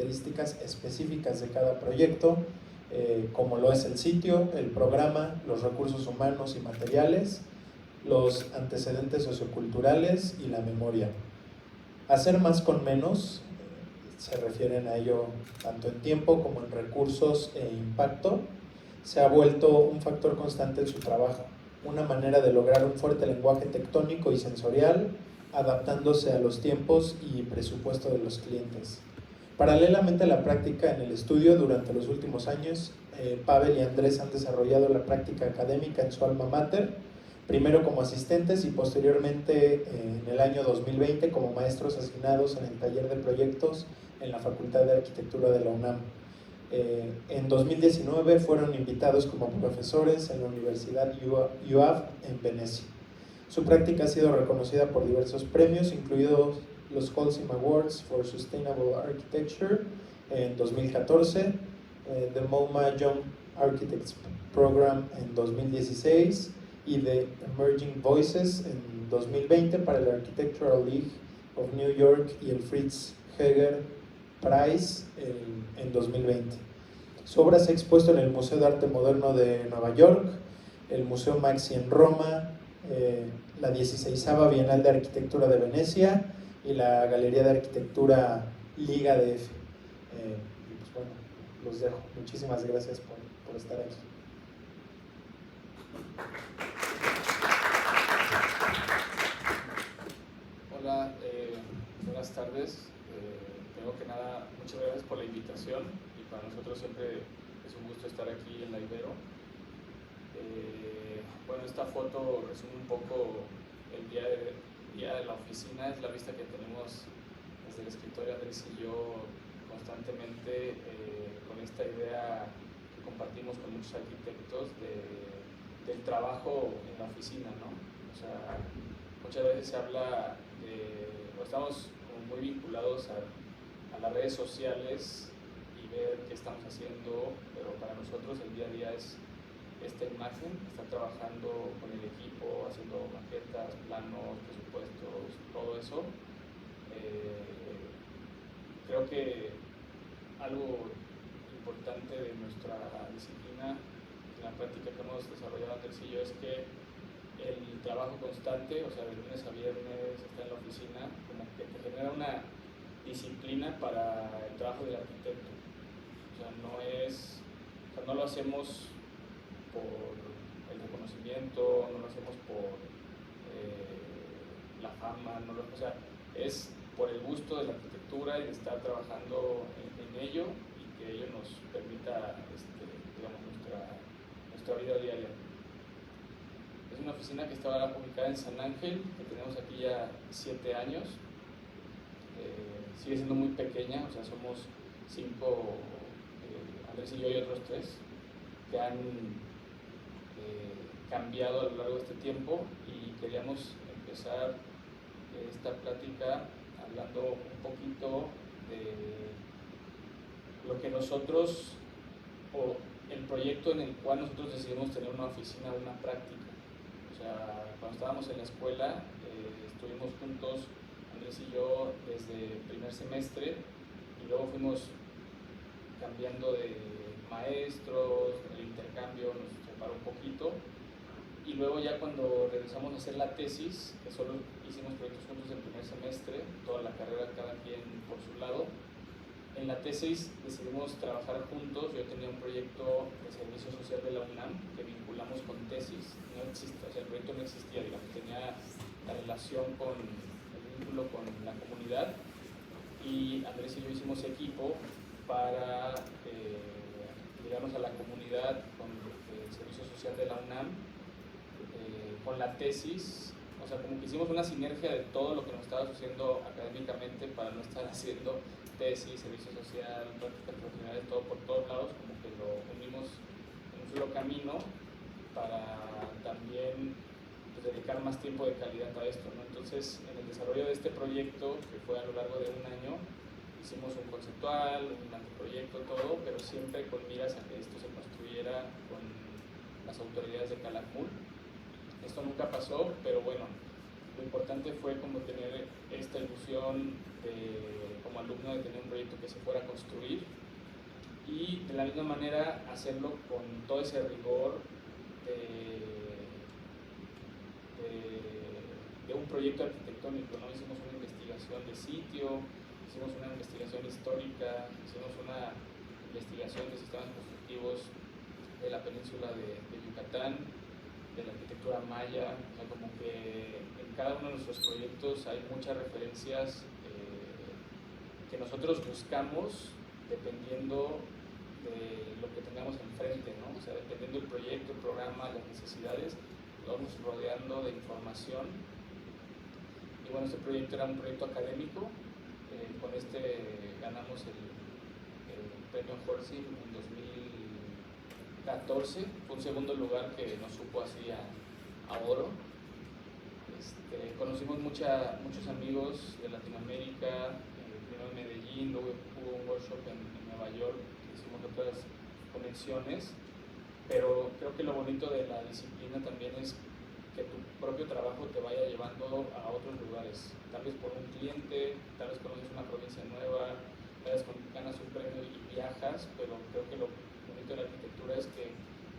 características específicas de cada proyecto, como lo es el sitio, el programa, los recursos humanos y materiales, los antecedentes socioculturales y la memoria. Hacer más con menos, se refieren a ello tanto en tiempo como en recursos e impacto, se ha vuelto un factor constante en su trabajo, una manera de lograr un fuerte lenguaje tectónico y sensorial, adaptándose a los tiempos y presupuesto de los clientes. Paralelamente a la práctica en el estudio, durante los últimos años, Pavel y Andrés han desarrollado la práctica académica en su alma mater, primero como asistentes y posteriormente en el año 2020 como maestros asignados en el taller de proyectos en la Facultad de Arquitectura de la UNAM. En 2019 fueron invitados como profesores en la Universidad UAV en Venecia. Su práctica ha sido reconocida por diversos premios, incluidos los Holcim Awards for Sustainable Architecture en 2014, The MoMA Young Architects Program en 2016 y The Emerging Voices en 2020 para el Architectural League of New York y el Fritz Heger Prize en 2020. Su obra se ha expuesto en el Museo de Arte Moderno de Nueva York, el Museo Maxi en Roma, la 16ª Bienal de Arquitectura de Venecia y la Galería de Arquitectura Liga de F. Pues bueno, los dejo. Muchísimas gracias por estar aquí. Hola, buenas tardes. Primero que nada, muchas gracias por la invitación y para nosotros siempre es un gusto estar aquí en la Ibero. Bueno, esta foto resume un poco el día de la oficina, es la vista que tenemos desde el escritorio Andrés y yo constantemente con esta idea que compartimos con muchos arquitectos del trabajo en la oficina, ¿no? O sea, muchas veces se habla o estamos como muy vinculados a las redes sociales y ver qué estamos haciendo, pero para nosotros el día a día es esta imagen, estar trabajando con el equipo, haciendo maquetas, planos, presupuestos, todo eso. Creo que algo importante de nuestra disciplina, en la práctica que hemos desarrollado Andrés y yo, es que el trabajo constante, o sea, de lunes a viernes, estar en la oficina, como que te genera una disciplina para el trabajo del arquitecto. O sea, no lo hacemos por el reconocimiento, no lo hacemos por la fama, o sea, es por el gusto de la arquitectura y de estar trabajando en ello y que ello nos permita, digamos, nuestra vida diaria. Es una oficina que está ahora ubicada en San Ángel, que tenemos aquí ya 7 años. Sigue siendo muy pequeña, o sea, somos 5, Andrés y yo y otros 3, que han cambiado a lo largo de este tiempo y queríamos empezar esta plática hablando un poquito de lo que nosotros, o el proyecto en el cual nosotros decidimos tener una oficina, una práctica. O sea, cuando estábamos en la escuela, estuvimos juntos, Andrés y yo, desde el primer semestre, y luego fuimos cambiando de maestros, el intercambio nos separó un poquito, y luego ya cuando regresamos a hacer la tesis, que solo hicimos proyectos juntos el primer semestre, toda la carrera cada quien por su lado, en la tesis decidimos trabajar juntos. Yo tenía un proyecto de servicio social de la UNAM que vinculamos con tesis, no existe, o sea, el proyecto no existía, digamos, tenía la relación con el vínculo con la comunidad, y Andrés y yo hicimos equipo para llegarnos a la comunidad con el servicio social de la UNAM, con la tesis. O sea, como que hicimos una sinergia de todo lo que nos estaba sucediendo académicamente para no estar haciendo tesis, servicio social, prácticas profesionales, todo por todos lados, como que lo unimos en un solo camino para también pues, dedicar más tiempo de calidad a esto, ¿no? Entonces, en el desarrollo de este proyecto, que fue a lo largo de un año, hicimos un conceptual, un anteproyecto, todo, pero siempre con miras a que esto se construyera con las autoridades de Calakmul. Esto nunca pasó, pero bueno, Lo importante fue como tener esta ilusión como alumno de tener un proyecto que se fuera a construir y de la misma manera hacerlo con todo ese rigor de un proyecto arquitectónico, ¿no? Hicimos una investigación de sitio, hicimos una investigación histórica, hicimos una investigación de sistemas constructivos de la península de Yucatán, de la arquitectura maya, o sea, como que en cada uno de nuestros proyectos hay muchas referencias que nosotros buscamos dependiendo de lo que tengamos enfrente, ¿no? O sea, dependiendo del proyecto, el programa, las necesidades, lo vamos rodeando de información. Y bueno, este proyecto era un proyecto académico, con este ganamos el premio Horsi en 2014, fue un segundo lugar que nos supo así a oro. Conocimos muchos amigos de Latinoamérica, primero en Medellín, luego hubo un workshop en Nueva York, hicimos otras conexiones, pero creo que lo bonito de la disciplina también es que tu propio trabajo te vaya llevando a otros lugares, tal vez por un cliente, tal vez conoces una provincia nueva, tal vez ganas un premio y viajas, pero creo que lo bonito de la arquitectura es que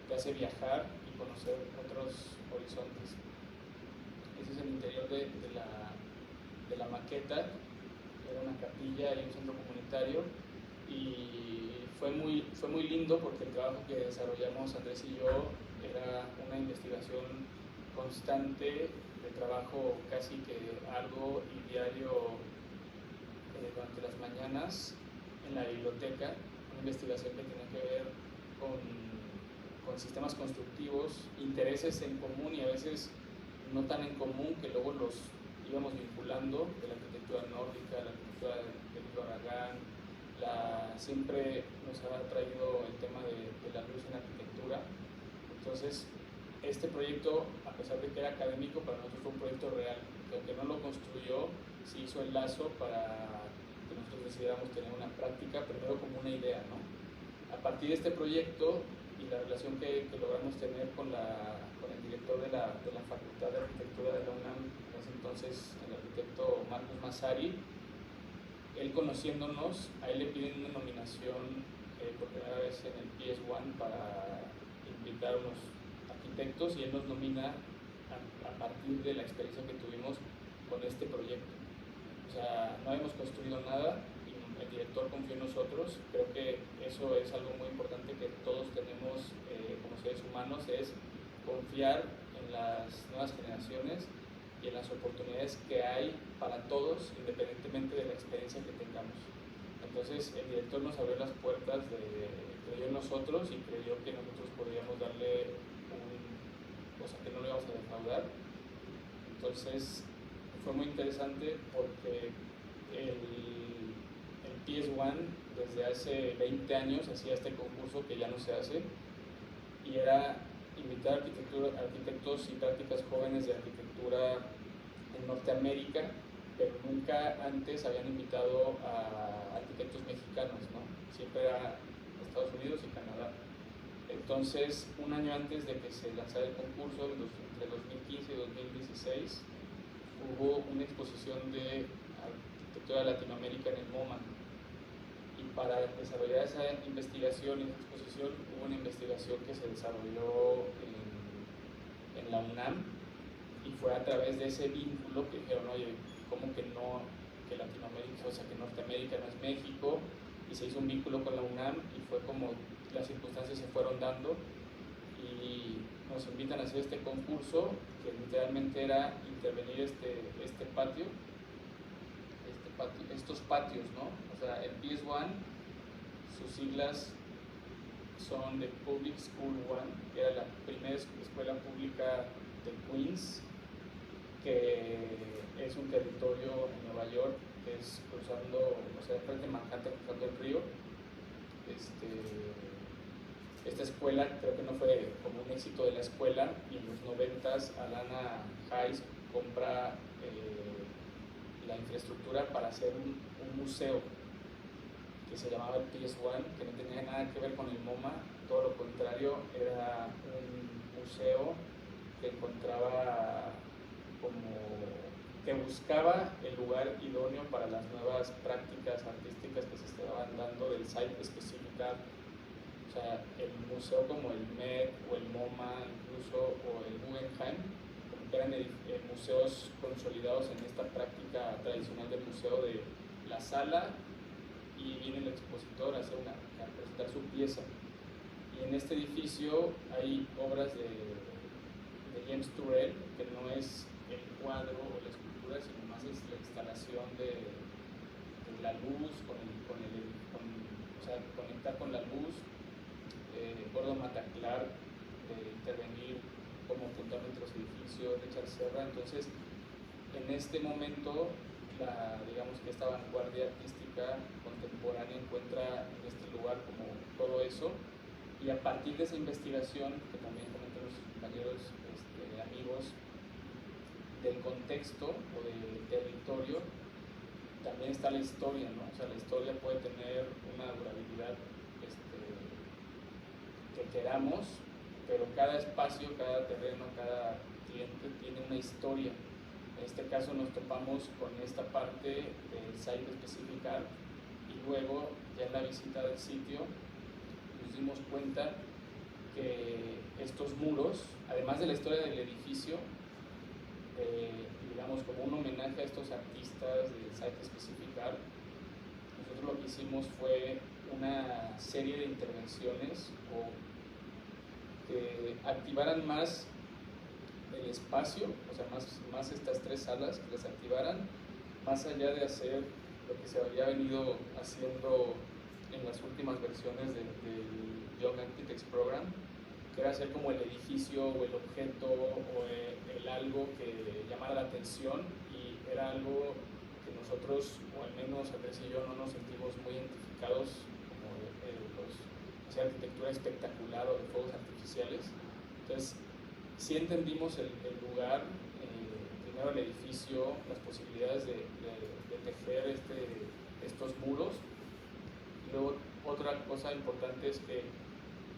te hace viajar y conocer otros horizontes. Ese es el interior de la maqueta, era una capilla y un centro comunitario, y fue muy lindo porque el trabajo que desarrollamos Andrés y yo era una investigación constante de trabajo casi que arduo y diario durante las mañanas en la biblioteca, una investigación que tenía que ver con sistemas constructivos, intereses en común y a veces no tan en común, que luego los íbamos vinculando, de la arquitectura nórdica, la arquitectura de Barragán. Siempre nos ha traído el tema de la luz en la arquitectura. Entonces, este proyecto, a pesar de que era académico, para nosotros fue un proyecto real, que aunque no lo construyó, se hizo el lazo para que nosotros decidiéramos tener una práctica, primero como una idea, ¿no? A partir de este proyecto y la relación que logramos tener con el director de la Facultad de Arquitectura de la UNAM, en ese entonces el arquitecto Marcos Massari, él conociéndonos, a él le piden una nominación por primera vez en el PS1 para invitar a unos arquitectos, y él nos nomina a partir de la experiencia que tuvimos con este proyecto. O sea, no habíamos construido nada y el director confió en nosotros. Creo que eso es algo muy importante que todos tenemos como seres humanos, es confiar en las nuevas generaciones y en las oportunidades que hay para todos, independientemente de la experiencia que tengamos. Entonces el director nos abrió las puertas, creyó en nosotros y creyó que nosotros podíamos darle que no le íbamos a defraudar. Entonces fue muy interesante porque el PS1 desde hace 20 años hacía este concurso que ya no se hace, y era invitar arquitectos y prácticas jóvenes de arquitectura en Norteamérica, pero nunca antes habían invitado a arquitectos mexicanos, ¿no? Siempre era Estados Unidos y Canadá. Entonces, un año antes de que se lanzara el concurso, entre 2015 y 2016, hubo una exposición de arquitectura de Latinoamérica en el MoMA. Y para desarrollar esa investigación y esa exposición, hubo una investigación que se desarrolló en la UNAM, y fue a través de ese vínculo que dijeron, oye, ¿cómo que no, que Latinoamérica, o sea, que Norteamérica no es México? Y se hizo un vínculo con la UNAM, y fue como las circunstancias se fueron dando, y nos invitan a hacer este concurso, que literalmente era intervenir estos patios, ¿no? O sea, el PS1, sus siglas son de Public School One, que era la primera escuela pública de Queens, que es un territorio en Nueva York, que es cruzando, o sea, frente a Manhattan, cruzando el río. Esta escuela creo que no fue como un éxito de la escuela, y en los 90s Alana Hayes compra la infraestructura para hacer un museo que se llamaba el PS1, que no tenía nada que ver con el MoMA, todo lo contrario, era un museo que encontraba como que buscaba el lugar idóneo para las nuevas prácticas artísticas que se estaban dando del Site Specific Art. O sea, el museo como el Met o el MoMA incluso, o el Guggenheim, como que eran museos consolidados en esta práctica tradicional del museo de la sala y viene el expositor a presentar su pieza. Y en este edificio hay obras de James Turrell, que no es el cuadro o la escultura, sino más es la instalación de la luz, o sea, conectar con la luz. Gordon Mataclar, intervenir como fundamento entre los edificios, Richard Serra. Entonces, en este momento, digamos que esta vanguardia artística contemporánea encuentra en este lugar como todo eso, y a partir de esa investigación, que también comentan los compañeros, amigos, del contexto o del territorio, también está la historia, ¿no? O sea, la historia puede tener una durabilidad que queramos, pero cada espacio, cada terreno, cada cliente tiene una historia. En este caso nos topamos con esta parte del Site Specific Art, y luego ya en la visita del sitio nos dimos cuenta que estos muros, además de la historia del edificio, digamos como un homenaje a estos artistas del Site Specific Art, nosotros lo que hicimos fue una serie de intervenciones que activaran más el espacio, o sea, más estas tres salas, que las activaran, más allá de hacer lo que se había venido haciendo en las últimas versiones del Young Architects Program, que era hacer como el edificio o el objeto o el algo que llamara la atención, y era algo que nosotros, o al menos Andrés y yo, no nos sentimos muy identificados como hacer arquitectura espectacular o de fuegos artificiales. Entonces, sí entendimos el lugar, primero el edificio, las posibilidades de tejer estos muros. Y luego otra cosa importante es que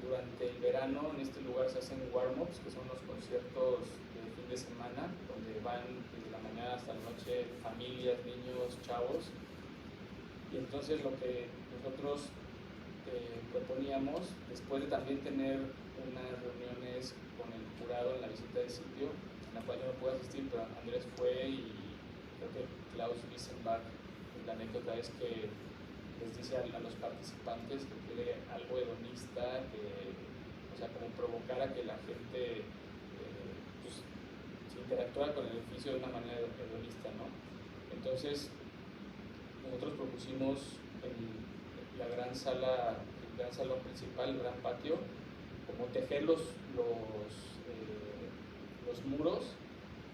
durante el verano en este lugar se hacen warm-ups, que son los conciertos de fin de semana, donde van desde la mañana hasta la noche familias, niños, chavos. Y entonces lo que nosotros proponíamos, después de también tener unas reuniones con el jurado en la visita del sitio, en la cual yo no pude asistir, pero Andrés fue, y creo que Klaus Wiesenbach, la anécdota es que les dice a los participantes que quiere algo hedonista, o sea, como provocar a que la gente pues, se interactuara con el edificio de una manera hedonista, ¿no? Entonces, nosotros propusimos la gran sala, el gran salón principal, el gran patio, como tejer los muros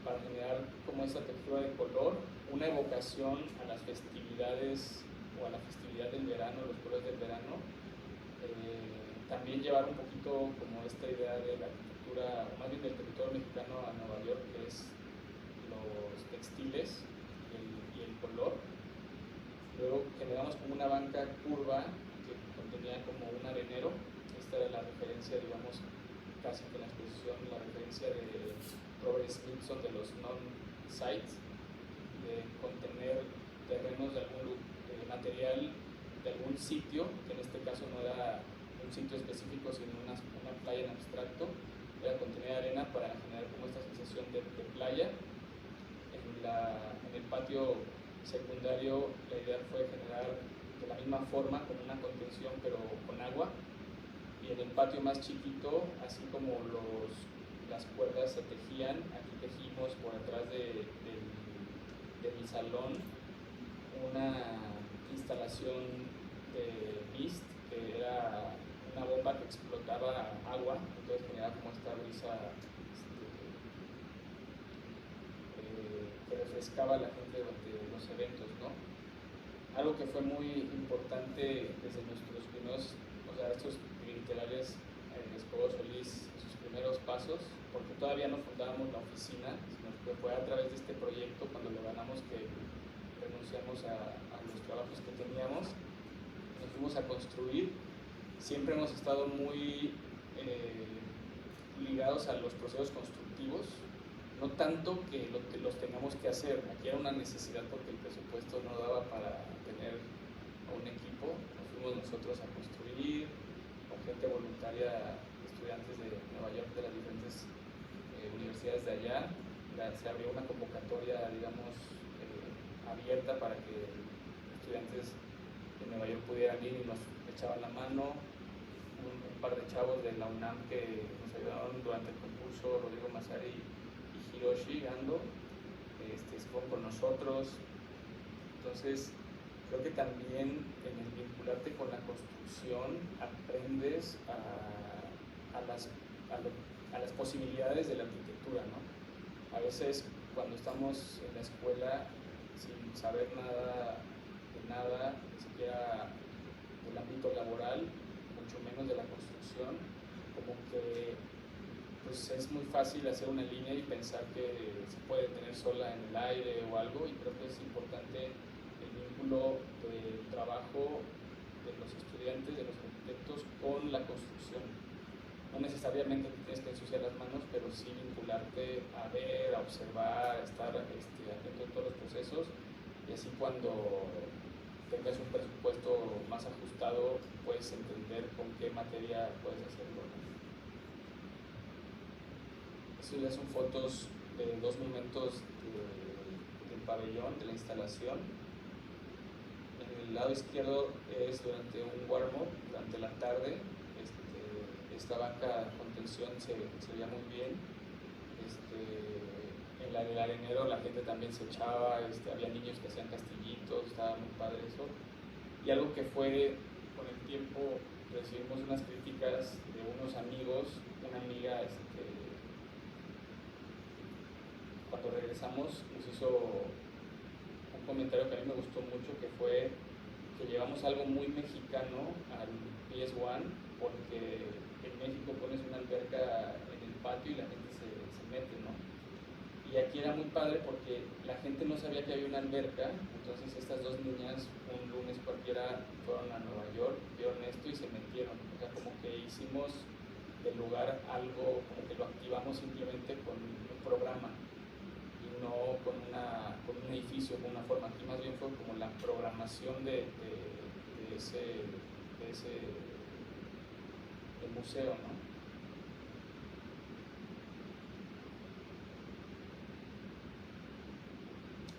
para generar como esa textura de color, una evocación a las festividades o a la festividad del verano, los colores del verano. También llevar un poquito como esta idea de la arquitectura, o más bien del territorio mexicano a Nueva York, que es los textiles y el color. Luego generamos como una banca curva que contenía como un arenero. Esta era la referencia, digamos, casi que en la exposición, la referencia de Robert Smithson de los non-sites, de contener terrenos de algún material de algún sitio, que en este caso no era un sitio específico, sino una playa en abstracto. Era contener arena para generar como esta sensación de playa. En el patio secundario la idea fue generar de la misma forma, con una contención pero con agua. Y en el patio más chiquito, así como las cuerdas se tejían, aquí tejimos por atrás de mi salón una instalación de mist, que era una bomba que explotaba agua, entonces generaba como esta brisa que refrescaba a la gente durante los eventos, ¿no? Algo que fue muy importante desde nuestros primeros, o sea, estos literales Escobar Solís, sus primeros pasos, porque todavía no fundábamos la oficina, sino que fue a través de este proyecto, cuando lo ganamos, que renunciamos a los trabajos que teníamos, nos fuimos a construir. Siempre hemos estado muy ligados a los procesos constructivos. no tanto que los tengamos que hacer, aquí era una necesidad porque el presupuesto no daba para tener a un equipo, nos fuimos nosotros a construir, con gente voluntaria, estudiantes de Nueva York, de las diferentes universidades de allá, se abrió una convocatoria, digamos, abierta para que estudiantes de Nueva York pudieran ir y nos echaban la mano. Un par de chavos de la UNAM que nos ayudaron durante el concurso, Rodrigo Mazari y Hiroshi Ando, fueron con nosotros. Entonces, creo que también en el vincularte con la construcción aprendes a las posibilidades de la arquitectura, ¿no? A veces cuando estamos en la escuela sin saber nada de nada, ni siquiera del ámbito laboral, mucho menos de la construcción, como que pues es muy fácil hacer una línea y pensar que se puede tener sola en el aire o algo, y creo que es importante el vínculo del trabajo de los estudiantes, de los arquitectos con la construcción. No necesariamente te tienes que ensuciar las manos, pero sí vincularte a ver, a observar, a estar atento en todos los procesos, y así cuando tengas un presupuesto más ajustado puedes entender con qué materia puedes hacerlo, ¿no? Estas ya son fotos de 2 momentos del pabellón, de la instalación. En el lado izquierdo es durante un warm-up, durante la tarde. Esta banca de contención se veía muy bien. En el arenero la gente también se echaba, había niños que hacían castillitos, estaba muy padre eso. Y algo que fue, con el tiempo, recibimos unas críticas de unos amigos, una amiga, cuando regresamos nos hizo un comentario que a mí me gustó mucho, que fue que llevamos algo muy mexicano al PS1, porque en México pones una alberca en el patio y la gente se mete, ¿no? Y aquí era muy padre porque la gente no sabía que había una alberca, entonces estas 2 niñas un lunes cualquiera fueron a Nueva York, vieron esto y se metieron. O sea, como que hicimos del lugar algo, como que lo activamos simplemente con un programa y no con un edificio, con una forma. Aquí más bien fue como la programación de ese museo, ¿no?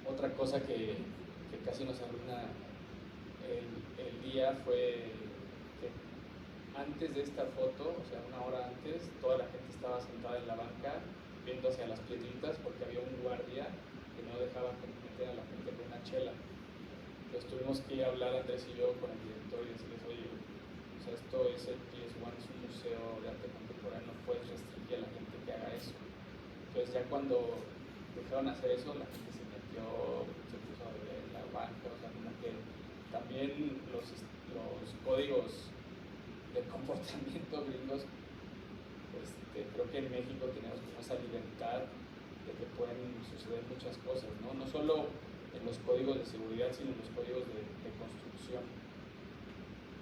Otra cosa que casi nos arruina el día fue que antes de esta foto, o sea, una hora antes, toda la gente estaba sentada en la banca viendo hacia las piedritas porque había un guardia que no dejaba meter a la gente con una chela. Entonces tuvimos que ir a hablar, Andrés y yo, con el director y decirles, oye, o sea, esto es el PS1, es un museo de arte contemporáneo, no puedes restringir a la gente que haga eso. Entonces ya cuando dejaron hacer eso, la gente se metió, se puso a beber en la banca, o sea, como que también los códigos de comportamiento gringos, pues creo que en México tenemos como esa libertad de que pueden suceder muchas cosas, ¿no? No solo en los códigos de seguridad, sino en los códigos de construcción.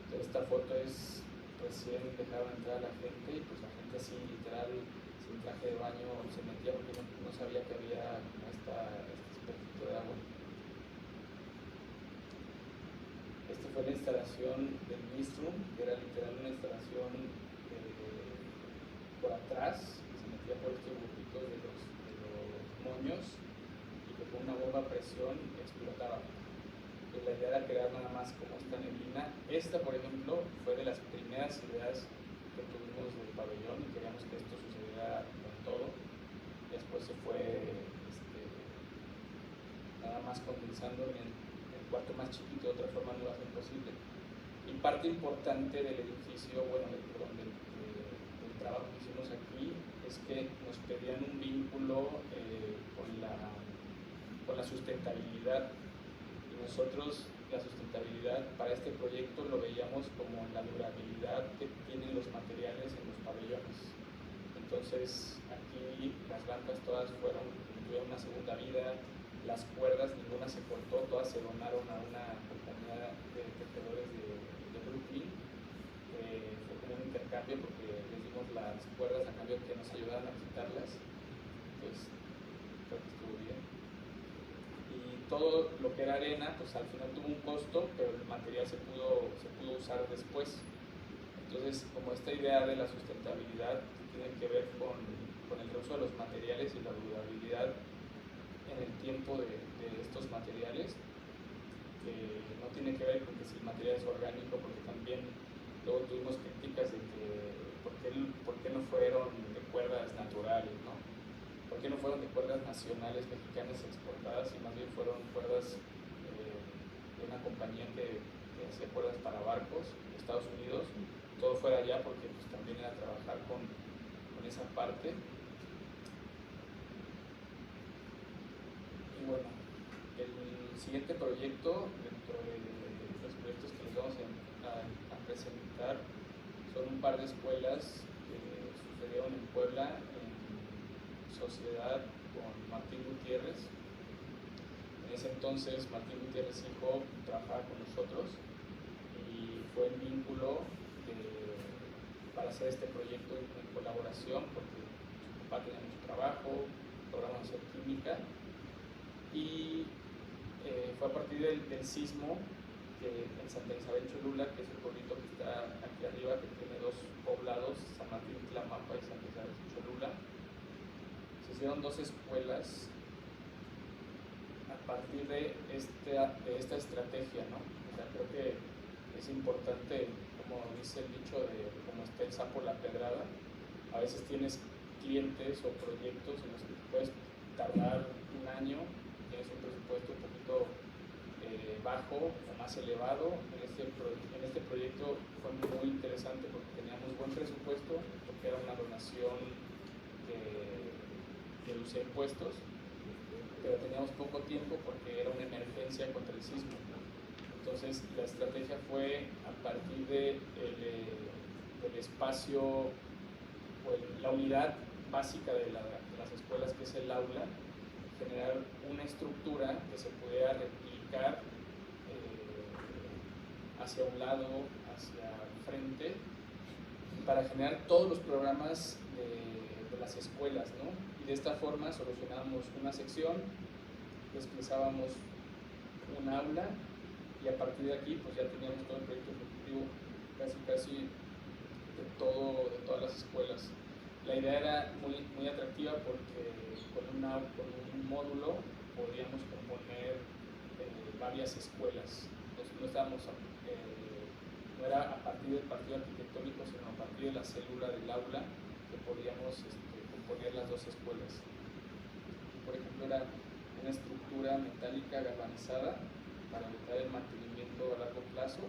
Entonces esta foto es recién dejaron entrar a la gente y pues la gente así literal sin traje de baño se metía porque no sabía que había este espejito de agua. Esta fue la instalación del Mistrum, que era literal una instalación por atrás, que se metía por estos grupitos de los moños y que con una bomba a presión explotaba. Pues la idea era crear nada más como esta neblina. Esta, por ejemplo, fue de las primeras ideas que tuvimos del pabellón y queríamos que esto sucediera con todo. Después se fue nada más condensando en el cuarto más chiquito, de otra forma no iba a ser posible. Y parte importante del edificio, bueno, del trabajo que hicimos aquí, es que nos pedían un vínculo con la sustentabilidad. Y nosotros la sustentabilidad para este proyecto lo veíamos como la durabilidad que tienen los materiales en los pabellones. Entonces aquí las bancas todas tuvieron una segunda vida, las cuerdas ninguna se cortó, todas se donaron a una compañía de tejedores de Brooklyn. Fue como un intercambio porque les dimos las cuerdas a cambio que nos ayudaran a quitarlas. Pues creo que estuvo bien. Y todo lo que era arena, pues al final tuvo un costo, pero el material se pudo usar después. Entonces, como esta idea de la sustentabilidad tiene que ver con el reuso de los materiales y la durabilidad en el tiempo de estos materiales, que no tiene que ver con que si el material es orgánico, porque también luego tuvimos críticas de que por qué no fueron de cuerdas naturales, ¿no? ¿Por qué no fueron de cuerdas nacionales mexicanas exportadas y más bien fueron cuerdas de una compañía que hacía cuerdas para barcos de Estados Unidos? Todo fuera allá porque pues, también era trabajar con esa parte. Y bueno, el siguiente proyecto, dentro de los proyectos que les vamos a presentar, son un par de escuelas que sucedieron en Puebla en sociedad con Martín Gutiérrez. En ese entonces Martín Gutiérrez hijo trabajaba con nosotros y fue el vínculo para hacer este proyecto en colaboración, porque su papá tenía mucho trabajo, logramos hacer química, y fue a partir del sismo que en Santa Isabel Cholula, que es el pueblito que está aquí arriba, que tiene dos poblados, San Martín Tlamapa y Santa Isabel Cholula, se hicieron dos escuelas a partir de esta estrategia, ¿no? O sea, creo que es importante, como dice el dicho de cómo está el sapo la pedrada. A veces tienes clientes o proyectos en los que puedes tardar un año, tienes un presupuesto un poquito bajo o más elevado. En este proyecto fue muy interesante porque teníamos buen presupuesto, porque era una donación que usé impuestos, pero teníamos poco tiempo porque era una emergencia contra el sismo. Entonces la estrategia fue a partir del espacio o la unidad básica de las escuelas, que es el aula, generar una estructura que se pudiera replicar hacia un lado, hacia el frente, para generar todos los programas de las escuelas, ¿no? Y de esta forma solucionábamos una sección, desplazábamos un aula, y a partir de aquí pues ya teníamos todo el proyecto ejecutivo casi de todas las escuelas. La idea era muy atractiva porque con un módulo podíamos componer varias escuelas. No era a partir del partido arquitectónico, sino a partir de la célula del aula que podíamos componer las dos escuelas. Por ejemplo, era una estructura metálica galvanizada para evitar el mantenimiento a largo plazo,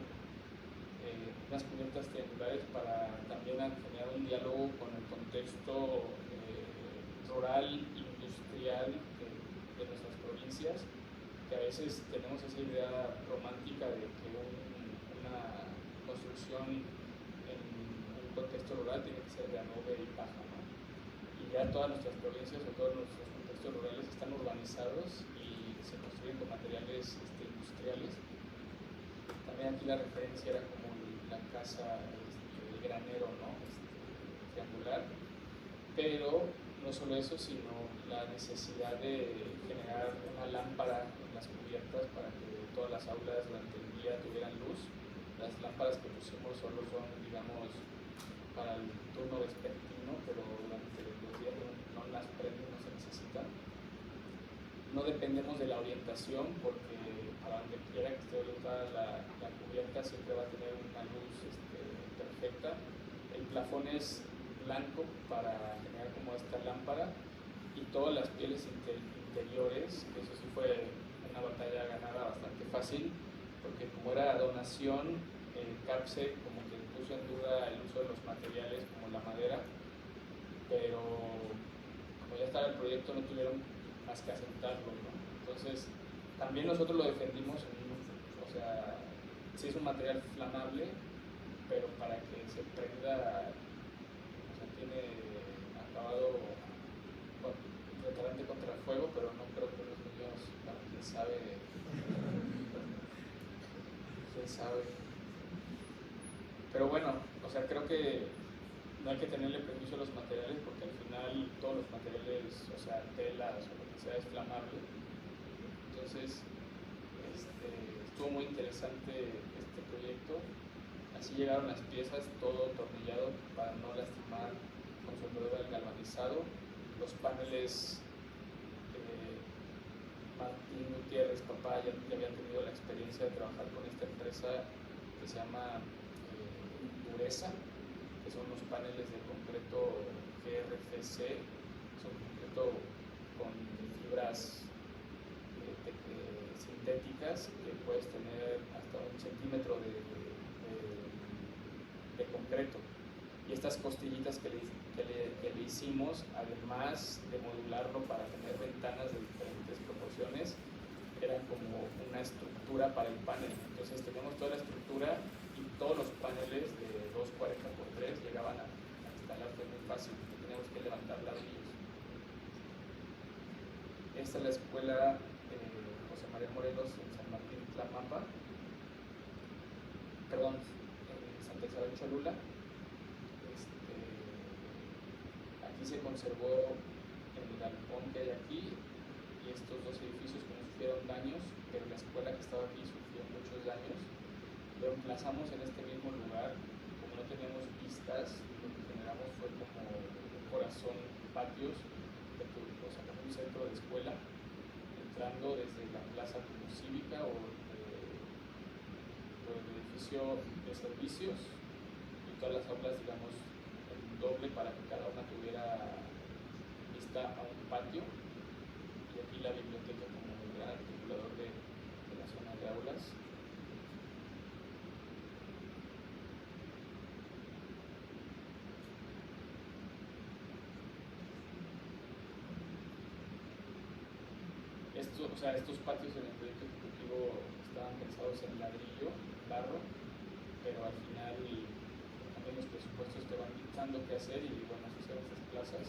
unas cubiertas triangulares para también generar un diálogo con el contexto rural, industrial de nuestras provincias, que a veces tenemos esa idea romántica de que una construcción en un contexto rural tiene que ser de adobe y paja, ¿no? Y ya todas nuestras provincias o todos nuestros contextos rurales están urbanizados y se construyen con materiales industriales. También aquí la referencia era como la casa, el granero, ¿no? Triangular, pero no solo eso, sino la necesidad de generar una lámpara en las cubiertas para que todas las aulas durante el día tuvieran luz. Las lámparas que pusimos solo son, digamos, para el turno vespertino, pero durante los días no las prenden, no se necesitan. No dependemos de la orientación, porque para donde quiera que esté orientada la cubierta siempre va a tener una luz perfecta. El plafón es blanco para generar como esta lámpara, y todas las pieles interiores, que eso sí fue una batalla ganada bastante fácil, porque como era donación, el CAPSE como que puso en duda el uso de los materiales como la madera, pero como ya estaba el proyecto no tuvieron más que aceptarlo, ¿no? Entonces también nosotros lo defendimos, o sea, sí es un material flamable, pero para que se prenda, o sea, tiene acabado retardante contra el fuego, pero no creo que los niños, bueno, quién sabe. Pero bueno, o sea, creo que no hay que tenerle prejuicio a los materiales porque al final todos los materiales, o sea, telas o lo que sea, es flamable. Entonces, estuvo muy interesante este proyecto. Así llegaron las piezas, todo tornillado para no lastimar con soldadura galvanizado. Los paneles, Martín Gutiérrez, papá, ya había tenido la experiencia de trabajar con esta empresa que se llama Dureza, que son unos paneles de concreto GRFC, son concreto con fibras sintéticas que puedes tener hasta 1 centímetro de concreto. Y estas costillitas que le hicimos, además de modularlo para tener ventanas de diferentes proporciones, eran como una estructura para el panel. Entonces tenemos toda la estructura y todos los paneles de 240x3 llegaban a instalarse muy fácil, teníamos que levantar ladrillos. Esta es la escuela José María Morelos en San Martín Tlamapa, perdón, en Santa Isabel Cholula. Aquí se conservó el galpón que hay aquí y estos dos edificios que no sufrieron daños, pero la escuela que estaba aquí sufrió muchos daños. Lo emplazamos en este mismo lugar. Como no teníamos vistas, lo que generamos fue como un corazón, patios, o sea, como un centro de escuela, entrando desde la plaza como cívica o el edificio de servicios y todas las aulas, digamos, en doble para que cada una tuviera vista a un patio, y aquí la biblioteca como el gran articulador de la zona de aulas. Estos patios en el proyecto ejecutivo estaban pensados en ladrillo, barro, pero al final también los presupuestos te van dictando qué hacer y bueno, así se estas plazas.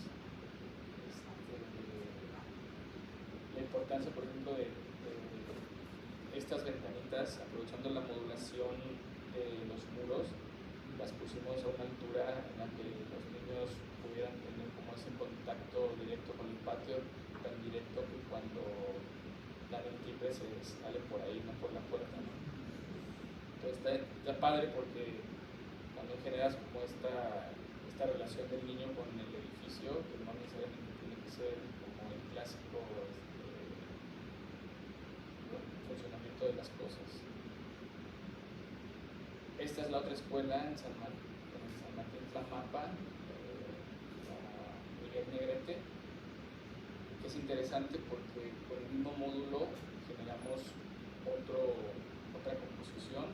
La importancia, por ejemplo, de estas ventanitas, aprovechando la modulación de los muros, las pusimos a una altura en la que los niños pudieran tener como ese contacto directo con el patio, tan directo que cuando dan el timbre se sale por ahí, no por la puerta, ¿no? Entonces está padre porque cuando generas como esta relación del niño con el edificio, que no necesariamente tiene que ser como el clásico funcionamiento de las cosas. Esta es la otra escuela en San Martín Tlamapa, Miguel Negrete, que es interesante porque con el mismo módulo generamos otra composición,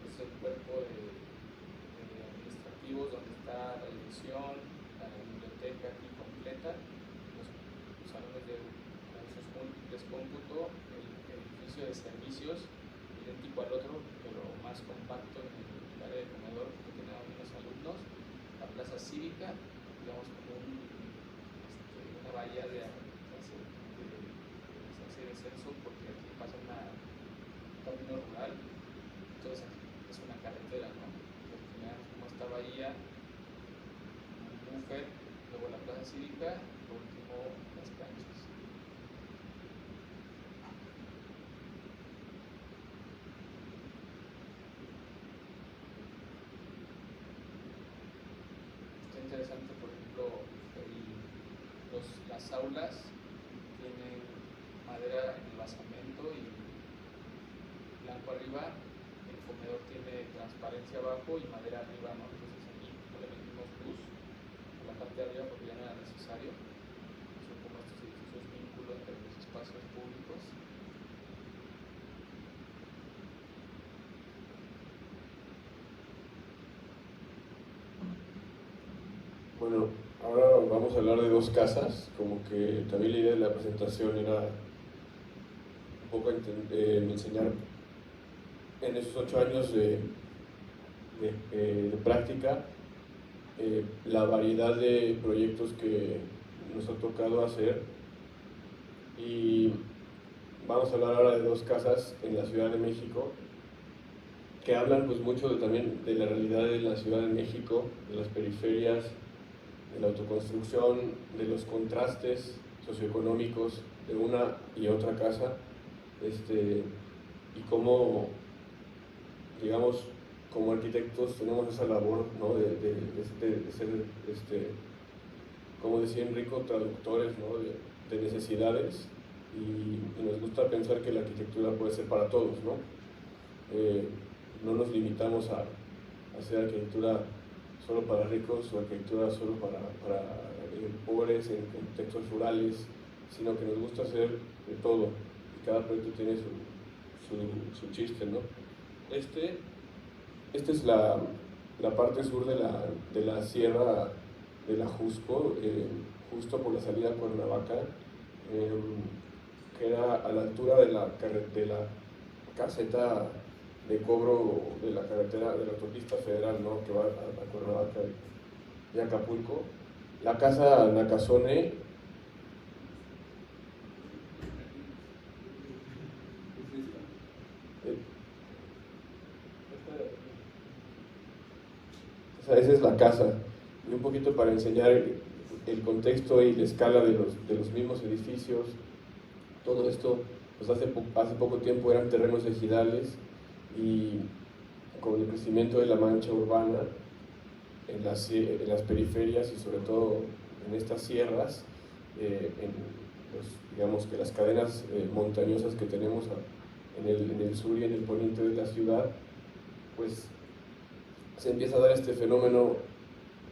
que es el cuerpo de administrativos, donde está la dirección, la biblioteca aquí completa, los salones de usos múltiples cómputo, el edificio de servicios idéntico al otro, pero más compacto en el área de comedor porque tenía menos alumnos, la plaza cívica, digamos como una bahía de descenso porque aquí pasa un camino rural, entonces aquí es una carretera, ¿no? Tenemos como esta bahía, un buffer, luego la plaza cívica, por último las canchas. Está interesante, por ejemplo, las aulas tienen madera en el basamento y blanco arriba, el comedor tiene transparencia abajo y madera arriba, ¿no? Entonces aquí no le metimos luz a la parte de arriba porque ya no era necesario. Son como estos edificios vínculo entre los espacios públicos. Bueno, ahora vamos a hablar de dos casas, como que también la idea de la presentación era un poco enseñar en esos 8 años de práctica la variedad de proyectos que nos ha tocado hacer, y vamos a hablar ahora de dos casas en la Ciudad de México que hablan pues mucho también de la realidad de la Ciudad de México, de las periferias, de la autoconstrucción, de los contrastes socioeconómicos de una y otra casa, y cómo, digamos, como arquitectos tenemos esa labor, ¿no? de ser, como decía Enrico, traductores, ¿no? de necesidades, y nos gusta pensar que la arquitectura puede ser para todos, ¿no? No nos limitamos a hacer arquitectura solo para ricos o arquitectura solo para pobres en contextos rurales, sino que nos gusta hacer de todo, y cada proyecto tiene su chiste, ¿no? Esta es la parte sur de la sierra de la Jusco, justo por la salida a Cuernavaca, que era a la altura de la caseta de cobro de la carretera, de la autopista federal, ¿no? Que va a Cuernavaca y Acapulco. La casa Nakazone esa es la casa, y un poquito para enseñar el contexto y la escala de los mismos edificios. Todo esto, pues hace poco tiempo eran terrenos ejidales, y con el crecimiento de la mancha urbana en las periferias y sobre todo en estas sierras, digamos que las cadenas montañosas que tenemos en el sur y en el poniente de la ciudad, pues se empieza a dar este fenómeno,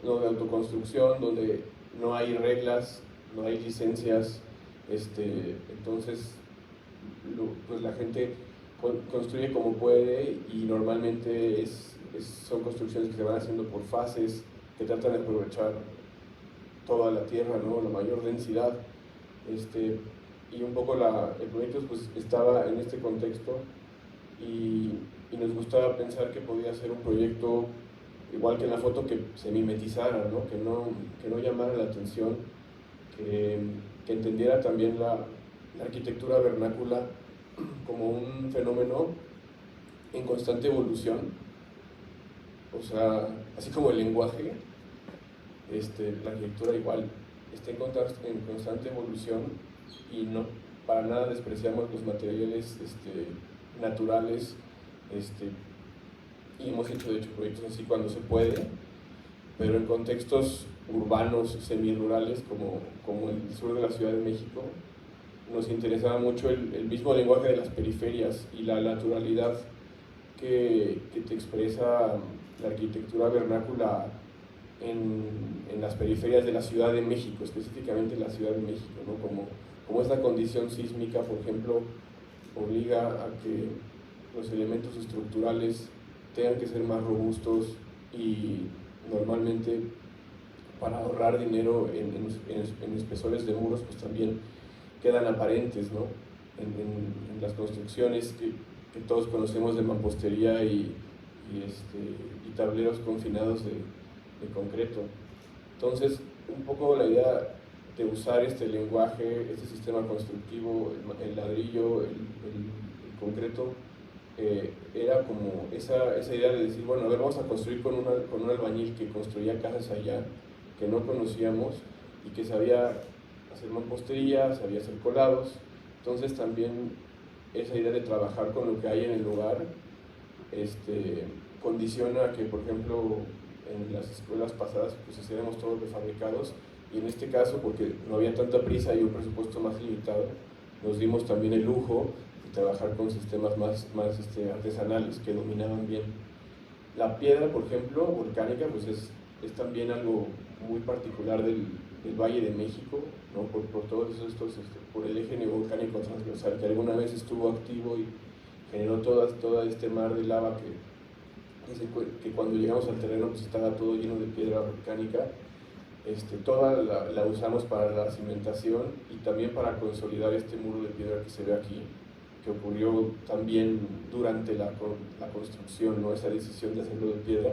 ¿no? de autoconstrucción, donde no hay reglas, no hay licencias, entonces pues la gente construye como puede, y normalmente son construcciones que se van haciendo por fases, que tratan de aprovechar toda la tierra, ¿no? La mayor densidad, y un poco el proyecto pues estaba en este contexto, y nos gustaba pensar que podía ser un proyecto igual que en la foto, que se mimetizara, ¿no? Que no llamara la atención, que entendiera también la arquitectura vernácula como un fenómeno en constante evolución, o sea, así como el lenguaje, la arquitectura igual está en constante evolución, y no para nada despreciamos los materiales naturales, y hemos hecho de hecho proyectos así cuando se puede, pero en contextos urbanos, semirurales, como el sur de la Ciudad de México, nos interesaba mucho el mismo lenguaje de las periferias y la naturalidad que te expresa la arquitectura vernácula en las periferias de la Ciudad de México, específicamente la Ciudad de México, ¿no? Como esta condición sísmica, por ejemplo, obliga a que los elementos estructurales tengan que ser más robustos, y normalmente para ahorrar dinero en espesores de muros, pues también quedan aparentes, ¿no? en las construcciones que todos conocemos de mampostería y tableros confinados de concreto. Entonces, un poco la idea de usar este lenguaje, este sistema constructivo, el ladrillo, el concreto, era como esa idea de decir, bueno, a ver, vamos a construir con un albañil que construía casas allá, que no conocíamos, y que sabía hacer mampostería, sabía hacer colados. Entonces también esa idea de trabajar con lo que hay en el lugar condiciona que, por ejemplo, en las escuelas pasadas pues hacíamos todos prefabricados, y en este caso, porque no había tanta prisa y un presupuesto más limitado, nos dimos también el lujo de trabajar con sistemas más artesanales que dominaban bien. La piedra, por ejemplo, volcánica, pues es también algo muy particular del Valle de México, ¿no? por todos estos, por el eje neovolcánico transversal que alguna vez estuvo activo y generó todo este mar de lava que cuando llegamos al terreno pues estaba todo lleno de piedra volcánica. Toda la usamos para la cimentación y también para consolidar este muro de piedra que se ve aquí, que ocurrió también durante la construcción, ¿no? Esa decisión de hacerlo de piedra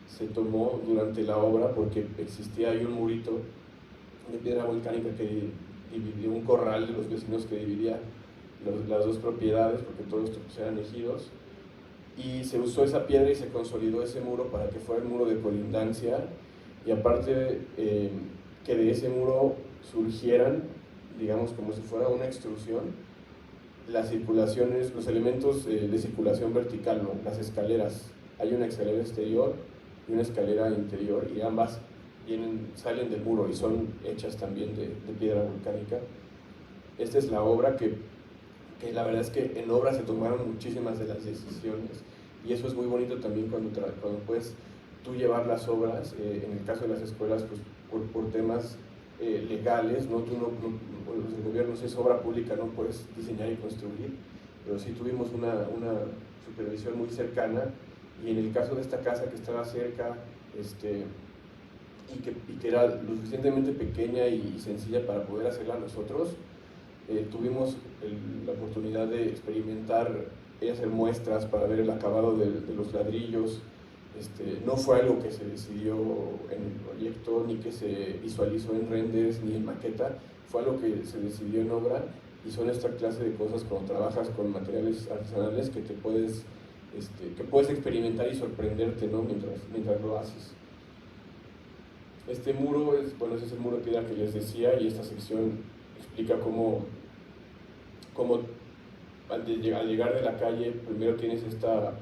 se tomó durante la obra porque existía ahí un murito de piedra volcánica que dividió un corral de los vecinos que dividía las dos propiedades, porque todos estos eran ejidos, y se usó esa piedra y se consolidó ese muro para que fuera el muro de colindancia, y aparte que de ese muro surgieran, digamos como si fuera una extrusión, las circulaciones, los elementos de circulación vertical, ¿no? Las escaleras. Hay una escalera exterior y una escalera interior, y ambas salen del muro y son hechas también de piedra volcánica. Esta es la obra que la verdad es que en obra se tomaron muchísimas de las decisiones, y eso es muy bonito también cuando puedes tú llevar las obras, en el caso de las escuelas, pues por temas legales, ¿no? Tú bueno, el gobierno, si es obra pública, no puedes diseñar y construir, pero sí tuvimos una supervisión muy cercana, y en el caso de esta casa que estaba cerca, y que era lo suficientemente pequeña y sencilla para poder hacerla nosotros, tuvimos la oportunidad de experimentar y hacer muestras para ver el acabado de los ladrillos. No fue algo que se decidió en el proyecto, ni que se visualizó en renders, ni en maqueta, fue algo que se decidió en obra, y son esta clase de cosas cuando trabajas con materiales artesanales que que puedes experimentar y sorprenderte, ¿no? mientras lo haces. Este muro ese es el muro de piedra que les decía, y esta sección explica cómo al llegar de la calle, primero tienes esta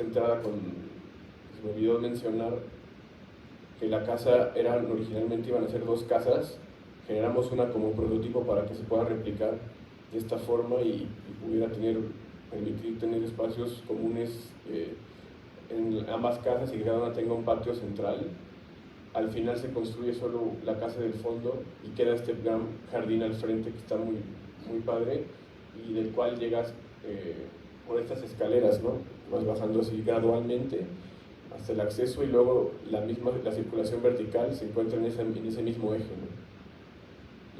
entrada se me olvidó mencionar que la casa originalmente iban a ser 2 casas, generamos una como prototipo para que se pueda replicar de esta forma y pudiera permitir tener espacios comunes en ambas casas, y que cada una tenga un patio central. Al final se construye solo la casa del fondo y queda este gran jardín al frente que está muy, muy padre, y del cual llegas por estas escaleras, ¿no? Vas bajando así gradualmente hasta el acceso, y luego la circulación vertical se encuentra en ese mismo eje, ¿no?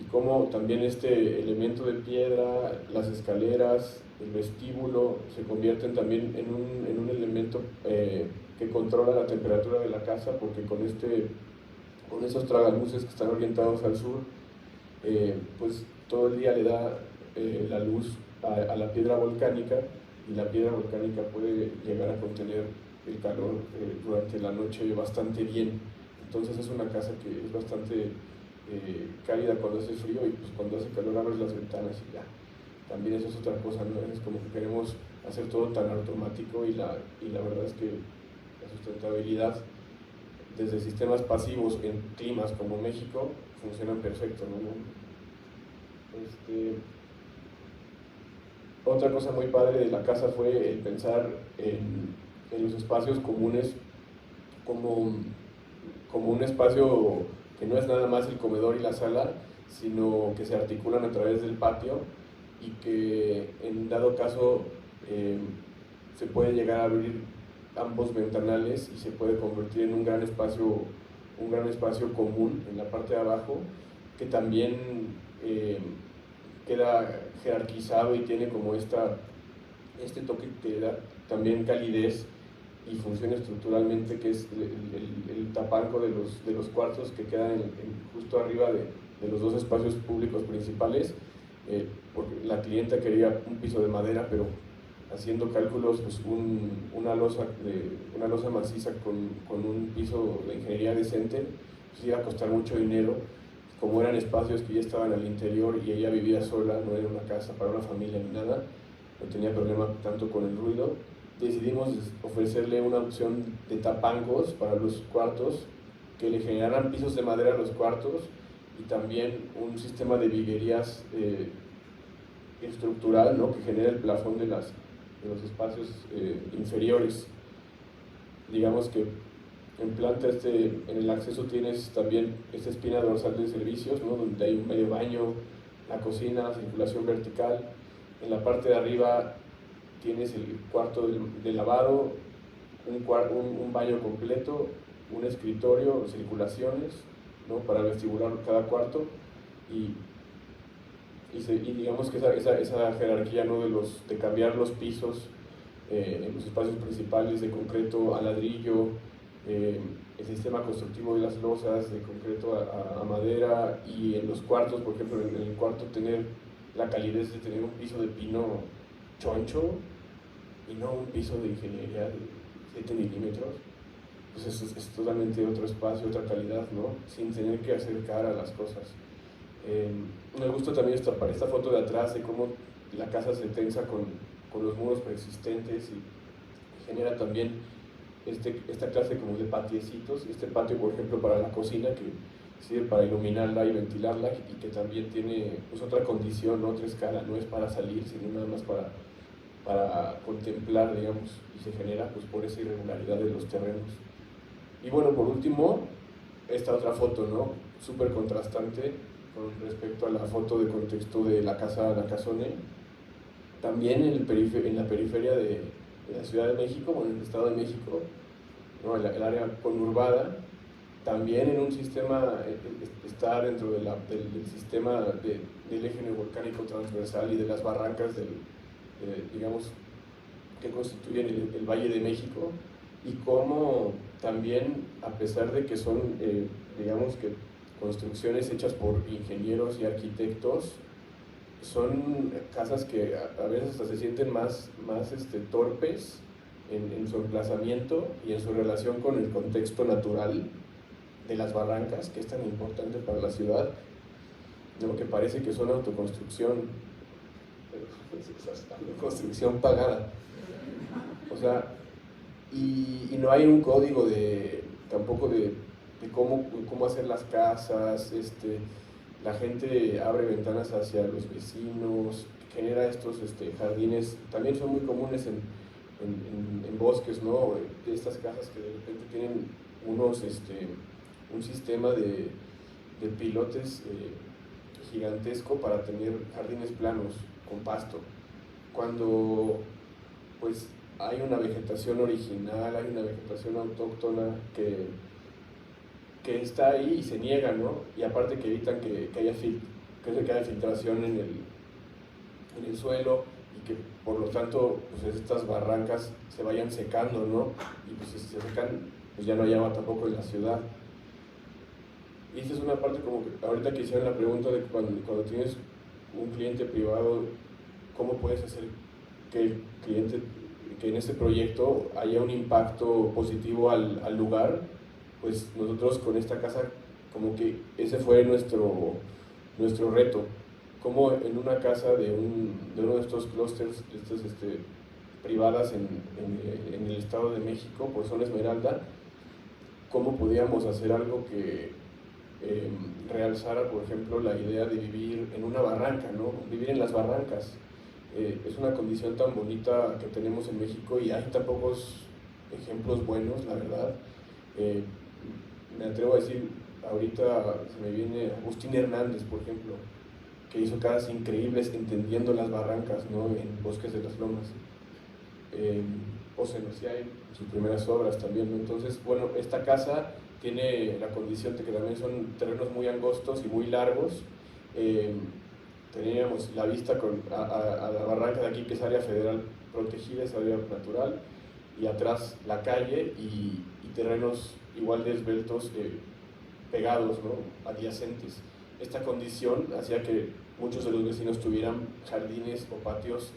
Y como también este elemento de piedra, las escaleras, el vestíbulo, se convierten también en un elemento que controla la temperatura de la casa, porque con esos tragaluces que están orientados al sur, pues todo el día le da la luz a la piedra volcánica, y la piedra volcánica puede llegar a contener el calor durante la noche bastante bien. Entonces es una casa que es bastante cálida cuando hace frío, y pues cuando hace calor abres las ventanas y ya. También eso es otra cosa, ¿no? Es como que queremos hacer todo tan automático, y la verdad es que la sustentabilidad desde sistemas pasivos en climas como México funcionan perfecto, ¿no? Otra cosa muy padre de la casa fue el pensar en los espacios comunes como un espacio que no es nada más el comedor y la sala, sino que se articulan a través del patio, y que en dado caso se puede llegar a abrir ambos ventanales y se puede convertir en un gran espacio común en la parte de abajo, que también queda jerarquizado y tiene como este toque que da también calidez y funciona estructuralmente, que es el tapanco de los cuartos que quedan justo arriba de los 2 espacios públicos principales, porque la clienta quería un piso de madera, pero haciendo cálculos, pues una losa maciza con un piso de ingeniería decente, pues iba a costar mucho dinero. Como eran espacios que ya estaban al interior y ella vivía sola, no era una casa para una familia ni nada, no tenía problema tanto con el ruido, decidimos ofrecerle una opción de tapancos para los cuartos que le generaran pisos de madera a los cuartos, y también un sistema de viguerías estructural, ¿no? Que genera el plafón de los espacios inferiores. Digamos que en planta en el acceso tienes también esta espina dorsal de servicios, ¿no? Donde hay un medio baño, la cocina, circulación vertical. En la parte de arriba tienes el cuarto de lavado, un baño completo, un escritorio, circulaciones, ¿no? Para vestibular cada cuarto, y digamos que esa jerarquía, ¿no? de cambiar los pisos en los espacios principales de concreto a ladrillo, el sistema constructivo de las losas de concreto a madera, y en los cuartos, por ejemplo, en el cuarto tener la calidez de tener un piso de pino choncho, y no un piso de ingeniería de 7 milímetros, pues es totalmente otro espacio, otra calidad, ¿no? Sin tener que acercar a las cosas. Me gusta también esta foto de atrás de cómo la casa se tensa con los muros preexistentes y genera también esta clase como de patiecitos, este patio por ejemplo para la cocina que sirve para iluminarla y ventilarla y que también tiene pues otra condición, otra escala, no es para salir sino nada más para contemplar, digamos, y se genera pues por esa irregularidad de los terrenos. Y bueno, por último, esta otra foto, ¿no? Súper contrastante con respecto a la foto de contexto de la casa Nakazone, también en la periferia de la Ciudad de México, o en el Estado de México, ¿no? el área conurbada, también en un sistema, está dentro del sistema del eje neovolcánico transversal y de las barrancas digamos, que constituyen el Valle de México, y cómo también, a pesar de que son, digamos que construcciones hechas por ingenieros y arquitectos, son casas que a veces hasta se sienten más torpes en su emplazamiento y en su relación con el contexto natural de las barrancas, que es tan importante para la ciudad, ¿no? Que parece que son autoconstrucción, construcción pagada. O sea, y no hay un código tampoco de cómo hacer las casas. La gente abre ventanas hacia los vecinos, genera estos jardines, también son muy comunes en bosques, ¿no? Estas casas que de repente tienen un sistema de pilotes gigantesco para tener jardines planos con pasto, cuando pues hay una vegetación original, hay una vegetación autóctona que está ahí y se niega, ¿no? Y aparte que evitan que haya filtración en el suelo y que por lo tanto pues estas barrancas se vayan secando, ¿no? Y pues si se secan, pues ya no hay agua tampoco en la ciudad. Y esta es una parte como que ahorita que hicieron la pregunta de cuando tienes un cliente privado, ¿cómo puedes hacer que el cliente, que en este proyecto haya un impacto positivo al lugar? Pues nosotros con esta casa, como que ese fue nuestro reto. Como en una casa de uno de estos clústeres, privadas en el Estado de México, por zona Esmeralda, cómo podíamos hacer algo que realzara, por ejemplo, la idea de vivir en una barranca, ¿no? Vivir en las barrancas. Es una condición tan bonita que tenemos en México y hay tan pocos ejemplos buenos, la verdad. Me atrevo a decir, ahorita se me viene Agustín Hernández, por ejemplo, que hizo casas increíbles entendiendo las barrancas, ¿no? En Bosques de las Lomas. José Nociay, sus primeras obras también, ¿no? Entonces, bueno, esta casa tiene la condición de que también son terrenos muy angostos y muy largos. Teníamos la vista a la barranca de aquí, que es área federal protegida, es área natural, y atrás la calle y terrenos igual de esbeltos, pegados, ¿no? Adyacentes. Esta condición hacía que muchos de los vecinos tuvieran jardines o patios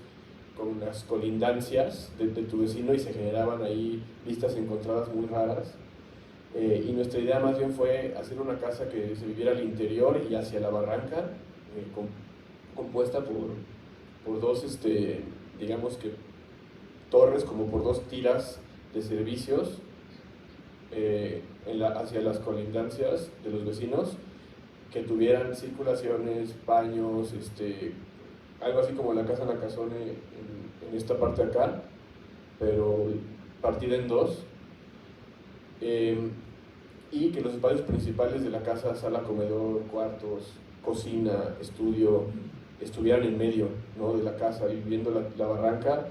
con las colindancias de tu vecino y se generaban ahí vistas encontradas muy raras. Y nuestra idea más bien fue hacer una casa que se viviera al interior y hacia la barranca, compuesta por dos, digamos que torres, como por dos tiras de servicios hacia las colindancias de los vecinos, que tuvieran circulaciones, baños, algo así como la casa Nakazone en esta parte de acá, pero partida en dos. Y que los espacios principales de la casa, sala, comedor, cuartos, cocina, estudio, estuvieran en medio, ¿no? De la casa, y viendo la barranca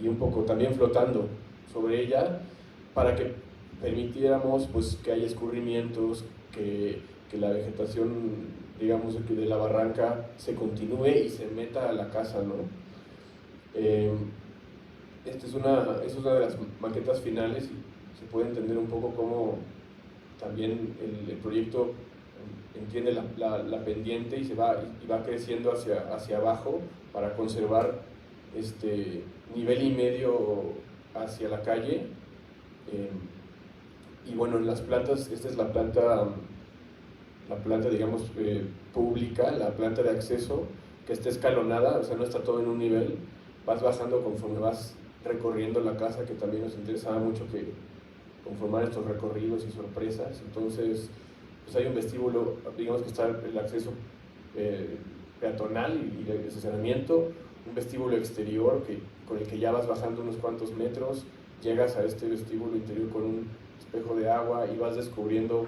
y un poco también flotando sobre ella, para que permitiéramos pues que haya escurrimientos, que la vegetación, digamos, de la barranca se continúe y se meta a la casa, ¿no? Esta es una de las maquetas finales y se puede entender un poco cómo también el proyecto entiende la pendiente y va creciendo hacia abajo para conservar nivel y medio hacia la calle. Y bueno, en las plantas, esta es la planta digamos, pública, la planta de acceso, que está escalonada, o sea, no está todo en un nivel, vas bajando conforme vas recorriendo la casa, que también nos interesaba mucho que conformar estos recorridos y sorpresas. Entonces, pues hay un vestíbulo, digamos que está el acceso peatonal y el estacionamiento, un vestíbulo exterior con el que ya vas bajando unos cuantos metros, llegas a este vestíbulo interior con un espejo de agua y vas descubriendo,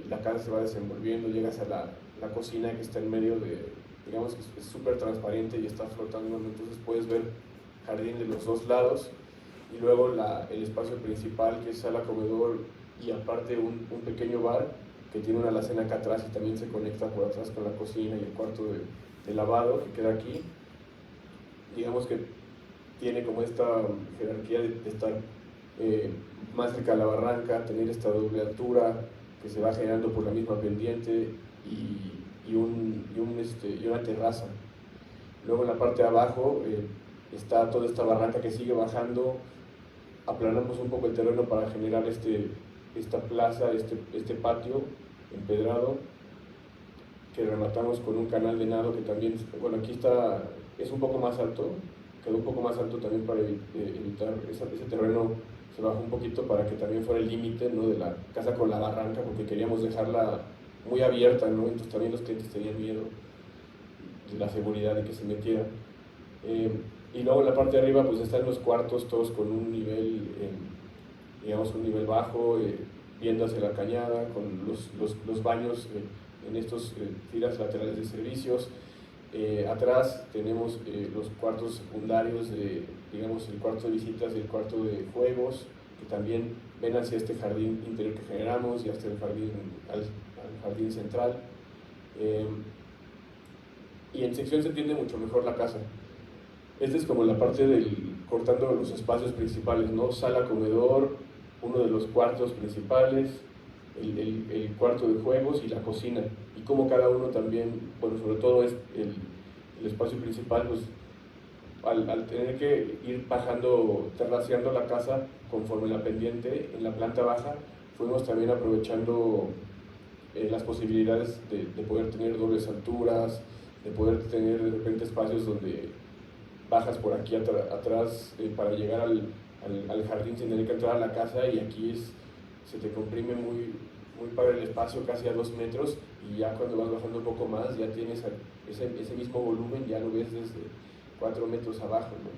la casa se va desenvolviendo, llegas a la cocina que está en medio digamos que es súper transparente y está flotando, entonces puedes ver jardín de los dos lados, y luego el espacio principal, que es sala, comedor y aparte un pequeño bar que tiene una alacena acá atrás y también se conecta por atrás con la cocina y el cuarto de lavado que queda aquí. Digamos que tiene como esta jerarquía de estar más cerca de la barranca, tener esta doble altura que se va generando por la misma pendiente y una terraza. Luego en la parte de abajo está toda esta barranca que sigue bajando, aplanamos un poco el terreno para generar esta plaza, este patio empedrado que rematamos con un canal de nado que también, bueno, aquí es un poco más alto, quedó un poco más alto también para evitar ese terreno, se bajó un poquito para que también fuera el límite, ¿no?, de la casa con la barranca, porque queríamos dejarla muy abierta, ¿no? Entonces también los clientes tenían miedo de la seguridad de que se metiera. Y luego en la parte de arriba pues están los cuartos todos con un nivel, digamos un nivel bajo, viendo hacia la cañada, con los baños en estos tiras laterales de servicios. Atrás tenemos los cuartos secundarios, digamos el cuarto de visitas y el cuarto de juegos, que también ven hacia este jardín interior que generamos y hasta el jardín, al jardín central. Y en sección se entiende mucho mejor la casa. Esta es como la parte cortando los espacios principales, ¿no? Sala, comedor, uno de los cuartos principales, el cuarto de juegos y la cocina. Y como cada uno también, bueno, sobre todo es el espacio principal, pues al tener que ir bajando, terraceando la casa conforme la pendiente en la planta baja, fuimos también aprovechando las posibilidades de poder tener dobles alturas, de poder tener de repente espacios donde bajas por aquí atrás para llegar al jardín sin tener que entrar a la casa, y aquí se te comprime muy padre el espacio, casi a 2 metros, y ya cuando vas bajando un poco más ya tienes ese mismo volumen, ya lo ves desde 4 metros abajo, ¿no?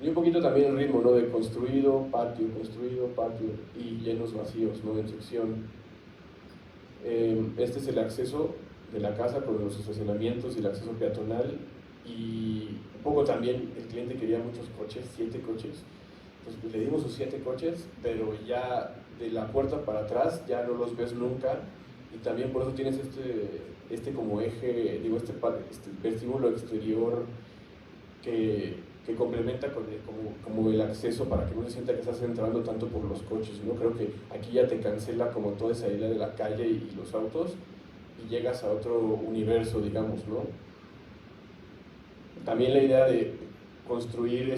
Y un poquito también el ritmo, ¿no?, de construido, patio, y llenos vacíos, ¿no?, en sección. Este es el acceso de la casa con los estacionamientos y el acceso peatonal, y un poco también el cliente quería muchos coches, 7 coches, pues le dimos sus 7 coches, pero ya de la puerta para atrás ya no los ves nunca, y también por eso tienes este como eje, digo, este vestíbulo exterior que complementa como el acceso, para que no se sienta que estás entrando tanto por los coches, ¿no? Creo que aquí ya te cancela como toda esa idea de la calle y los autos, y llegas a otro universo, digamos, ¿no? También la idea de construir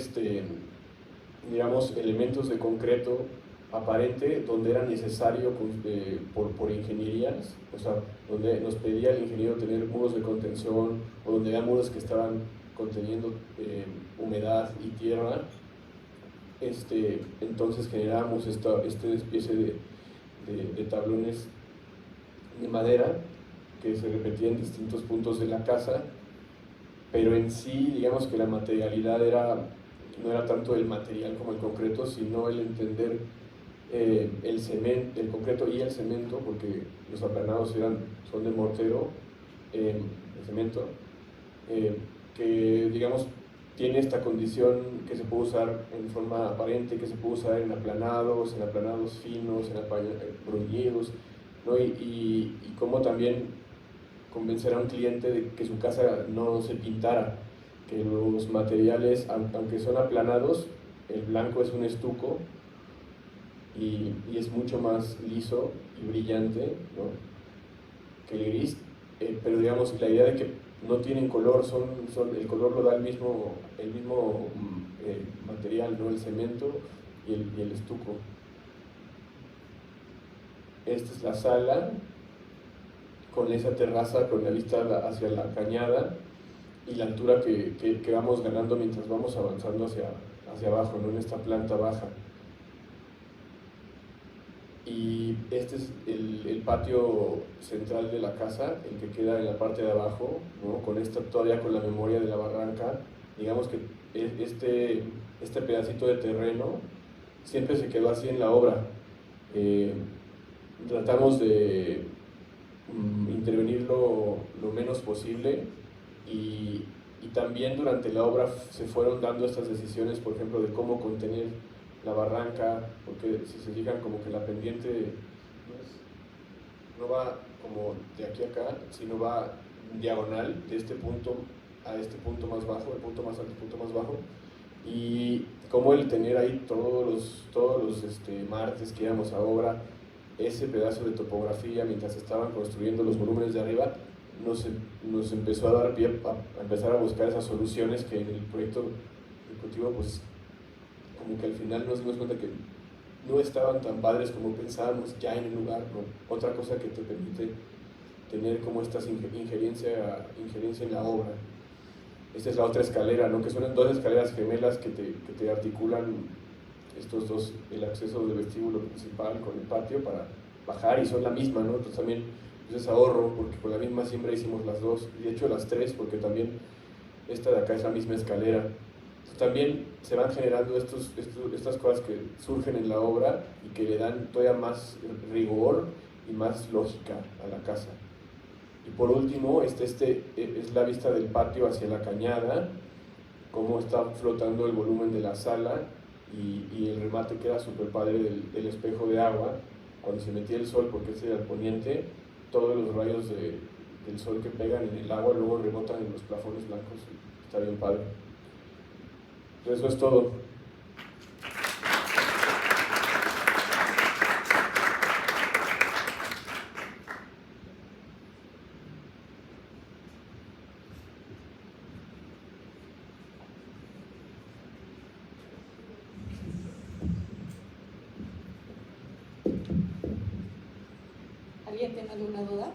digamos, elementos de concreto aparente donde era necesario por ingenierías, o sea, donde nos pedía el ingeniero tener muros de contención, o donde había muros que estaban conteniendo humedad y tierra. Entonces generamos esta especie de tablones de madera que se repetían en distintos puntos de la casa, pero en sí, digamos que la materialidad no era tanto el material como el concreto, sino el entender el concreto y el cemento, porque los aplanados son de mortero, el cemento, que digamos tiene esta condición que se puede usar en forma aparente, que se puede usar en aplanados finos, en bruñidos, ¿no? Y cómo también convencer a un cliente de que su casa no se pintara, que los materiales, aunque son aplanados, el blanco es un estuco y es mucho más liso y brillante, ¿no?, que el gris, pero digamos la idea de que no tienen color, el color lo da el mismo material, ¿no? El cemento y el estuco. Esta es la sala, con esa terraza, con la vista hacia la cañada y la altura que vamos ganando mientras vamos avanzando hacia abajo, ¿no? En esta planta baja. Y este es el patio central de la casa, el que queda en la parte de abajo, ¿no? Todavía con la memoria de la barranca. Digamos que este pedacito de terreno siempre se quedó así en la obra. Tratamos de intervenir lo menos posible y también durante la obra se fueron dando estas decisiones, por ejemplo, de cómo contener la barranca, porque si se fijan como que la pendiente no va como de aquí a acá, sino va diagonal de este punto a este punto más bajo, el punto más alto, el punto más bajo, y como el tener ahí todos los martes que íbamos a obra, ese pedazo de topografía mientras estaban construyendo los volúmenes de arriba, nos empezó a dar pie a empezar a buscar esas soluciones que en el proyecto ejecutivo pues como que al final nos dimos cuenta que no estaban tan padres como pensábamos ya en el lugar, ¿no? Otra cosa que te permite tener como esta injerencia en la obra. Esta es la otra escalera, ¿no? Que son dos escaleras gemelas que te articulan estos dos, el acceso del vestíbulo principal con el patio para bajar, y son la misma, ¿no? Entonces también es ahorro, porque con la misma siembra hicimos las dos, y de hecho las tres, porque también esta de acá es la misma escalera. También se van generando estas cosas que surgen en la obra y que le dan todavía más rigor y más lógica a la casa. Y por último, es la vista del patio hacia la cañada, cómo está flotando el volumen de la sala y el remate queda súper padre del espejo de agua. Cuando se metía el sol, porque ese era el poniente, todos los rayos del sol que pegan en el agua luego rebotan en los plafones blancos. Está bien padre. Eso es todo. ¿Alguien tiene alguna duda?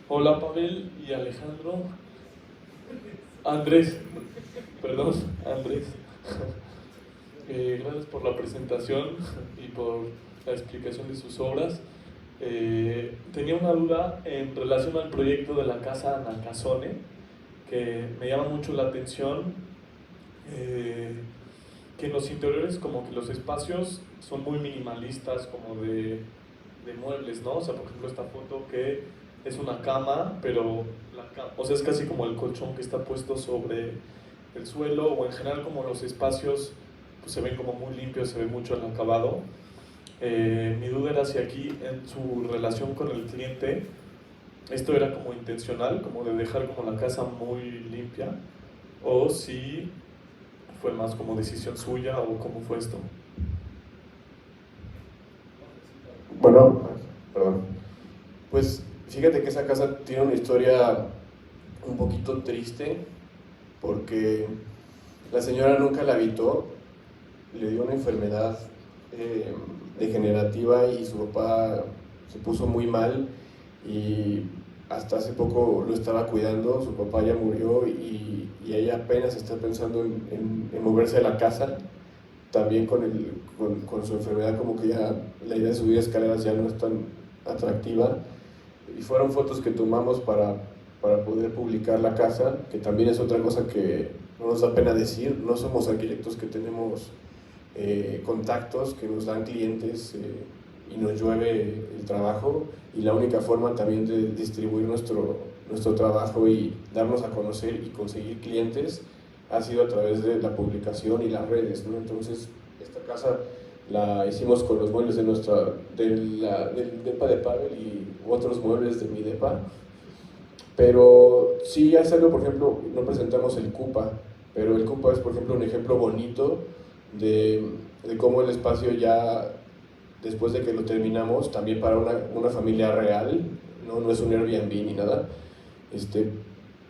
Hola Pavel y Alejandro. Andrés. Gracias por la presentación y por la explicación de sus obras. Tenía una duda en relación al proyecto de la casa Nakazone, que me llama mucho la atención, que en los interiores como que los espacios son muy minimalistas, como de muebles, ¿no? O sea, por ejemplo, esta foto que es una cama, pero o sea, es casi como el colchón que está puesto sobre el suelo, o en general como los espacios pues, se ven como muy limpios, se ve mucho el acabado. Mi duda era si aquí en su relación con el cliente esto era como intencional, como de dejar como la casa muy limpia, o si fue más como decisión suya, o cómo fue esto. Bueno, perdón. Pues fíjate que esa casa tiene una historia un poquito triste, porque la señora nunca la habitó, le dio una enfermedad degenerativa y su papá se puso muy mal y hasta hace poco lo estaba cuidando. Su papá ya murió y ella apenas está pensando en moverse de la casa. También con su enfermedad, como que ya la idea de subir escaleras ya no es tan atractiva. Y fueron fotos que tomamos para poder publicar la casa, que también es otra cosa que no nos da pena decir. No somos arquitectos que tenemos contactos, que nos dan clientes y nos llueve el trabajo, y la única forma también de distribuir nuestro trabajo y darnos a conocer y conseguir clientes ha sido a través de la publicación y las redes, ¿no? Entonces esta casa la hicimos con los muebles del depa de Pavel y otros muebles de mi depa, pero sí es algo. Por ejemplo, no presentamos el Cupa, pero el Cupa es, por ejemplo, un ejemplo bonito de cómo el espacio ya, después de que lo terminamos, también para una familia real, no es un Airbnb ni nada,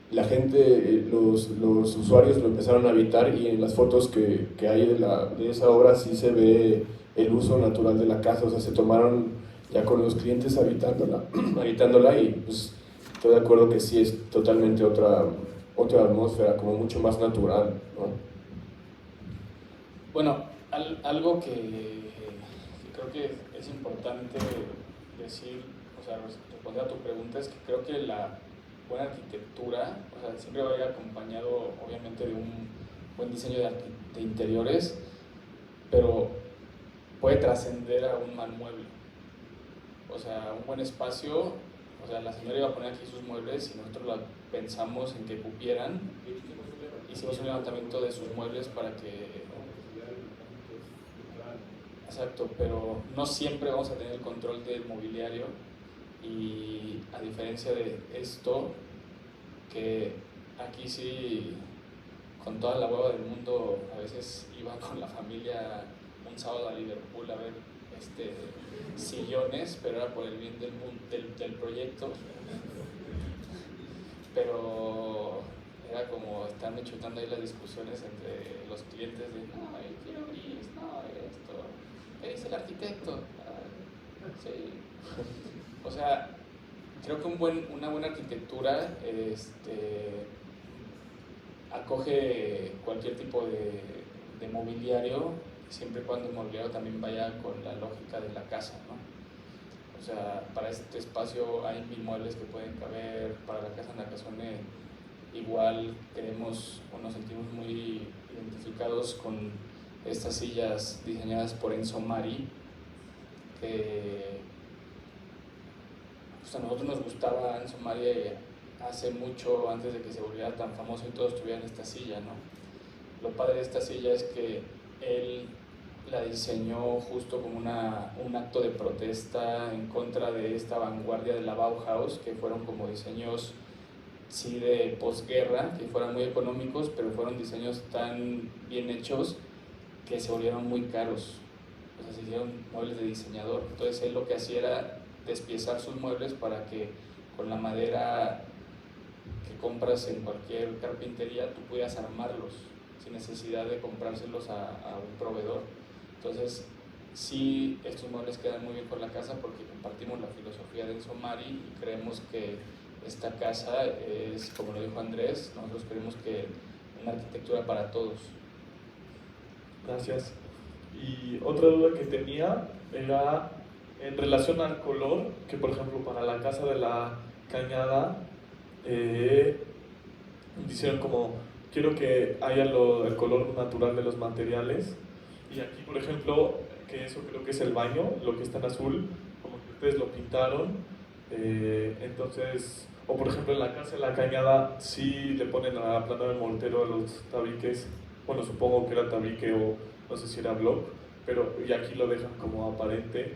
la gente, los usuarios lo empezaron a habitar, y en las fotos que hay de esa obra sí se ve el uso natural de la casa. O sea, se tomaron ya con los clientes habitándola, y pues estoy de acuerdo que sí es totalmente otra atmósfera, como mucho más natural, ¿no? Bueno, algo que creo que es importante decir, o sea, responder a tu pregunta, es que creo que la buena arquitectura, o sea, siempre va a ir acompañado obviamente de un buen diseño de interiores, pero puede trascender a un mal mueble. O sea, un buen espacio, o sea, la señora iba a poner aquí sus muebles y nosotros pensamos en que cupieran, hicimos un levantamiento de sus muebles para que... Exacto, pero no siempre vamos a tener el control del mobiliario, y a diferencia de esto, que aquí sí, con toda la hueva del mundo, a veces iba con la familia un sábado a Liverpool a ver sillones, pero era por el bien del proyecto, pero era como estando chutando ahí las discusiones entre los clientes de no, quiero gris, no, esto, ¿qué dice el arquitecto? Sí. O sea, creo que una buena arquitectura acoge cualquier tipo de mobiliario, siempre y cuando el mobiliario también vaya con la lógica de la casa, ¿no? O sea, para este espacio hay 1000 muebles que pueden caber, para la casa Nakazone igual queremos o nos sentimos muy identificados con estas sillas diseñadas por Enzo Mari, que pues a nosotros nos gustaba Enzo Mari hace mucho, antes de que se volviera tan famoso y todos tuvieran esta silla, ¿no? Lo padre de esta silla es que él la diseñó justo como un acto de protesta en contra de esta vanguardia de la Bauhaus, que fueron como diseños sí de posguerra, que fueran muy económicos, pero fueron diseños tan bien hechos que se volvieron muy caros. O sea, se hicieron muebles de diseñador. Entonces él lo que hacía era despiezar sus muebles para que con la madera que compras en cualquier carpintería tú pudieras armarlos sin necesidad de comprárselos a un proveedor. Entonces sí, estos muebles quedan muy bien con la casa porque compartimos la filosofía de Enzo Mari y creemos que esta casa es, como lo dijo Andrés, nosotros creemos que una arquitectura para todos. Gracias. Y otra duda que tenía era en relación al color, que por ejemplo para la casa de la Cañada dijeron como quiero que haya el color natural de los materiales, y aquí por ejemplo, que eso creo que es el baño, lo que está en azul, como que ustedes lo pintaron, entonces, o por ejemplo en la casa de la Cañada sí le ponen a aplanar el mortero a los tabiques, bueno supongo que era tabique o no sé si era block, pero y aquí lo dejan como aparente,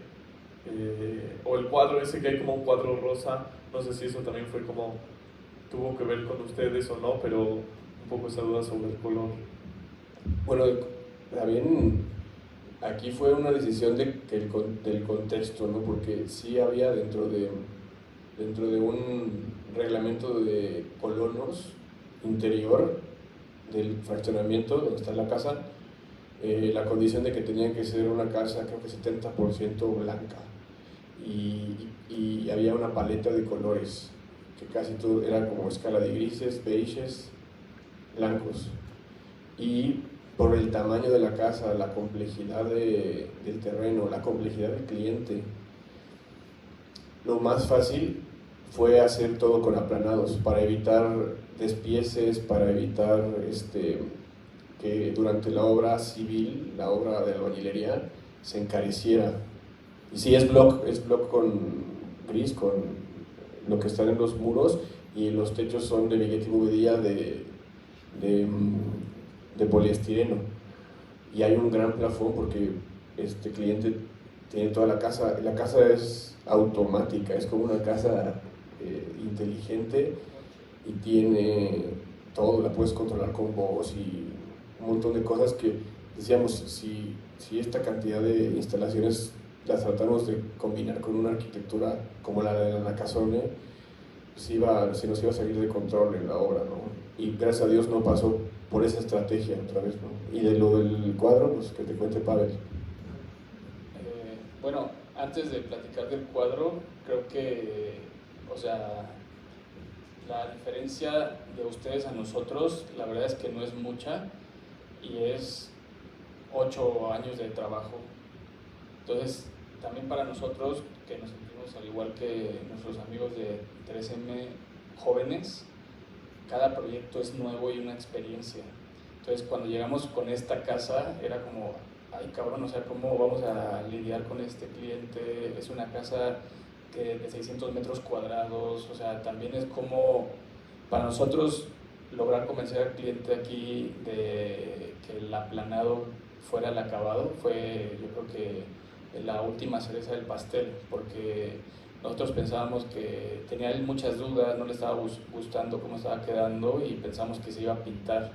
o el cuadro ese que hay como un cuadro rosa, no sé si eso también fue como tuvo que ver con ustedes o no, pero un poco esa duda sobre el color. Bueno, también aquí fue una decisión del contexto, ¿no? Porque sí había dentro de un reglamento de colonos interior del fraccionamiento donde está la casa, la condición de que tenía que ser una casa creo que 70% blanca, y había una paleta de colores que casi todo era como escala de grises, beiges, blancos, y por el tamaño de la casa, la complejidad del terreno, la complejidad del cliente, lo más fácil fue hacer todo con aplanados para evitar despieces, para evitar que durante la obra civil, la obra de albañilería, se encareciera. Y sí, es block con gris, con lo que está en los muros, y los techos son de Viguetti Bovedilla de poliestireno. Y hay un gran plafón porque este cliente tiene toda la casa es automática, es como una casa inteligente, y tiene todo, la puedes controlar con voz y un montón de cosas que decíamos, si esta cantidad de instalaciones las tratamos de combinar con una arquitectura como la de la Nakazone, se nos iba a salir de control en la obra, ¿no? Y gracias a Dios no pasó por esa estrategia otra vez, ¿no? Y de lo del cuadro, pues que te cuente Pavel. Bueno, antes de platicar del cuadro, creo que, o sea, la diferencia de ustedes a nosotros, la verdad es que no es mucha y es 8 años de trabajo. Entonces, también para nosotros, que nos sentimos al igual que nuestros amigos de 3M jóvenes, cada proyecto es nuevo y una experiencia. Entonces, cuando llegamos con esta casa, era como, ay cabrón, o sea, ¿cómo vamos a lidiar con este cliente? Es una casa de 600 metros cuadrados, o sea, también es como, para nosotros, lograr convencer al cliente aquí de que el aplanado fuera el acabado fue, yo creo que la última cereza del pastel, porque nosotros pensábamos que tenía él muchas dudas, no le estaba gustando cómo estaba quedando y pensamos que se iba a pintar.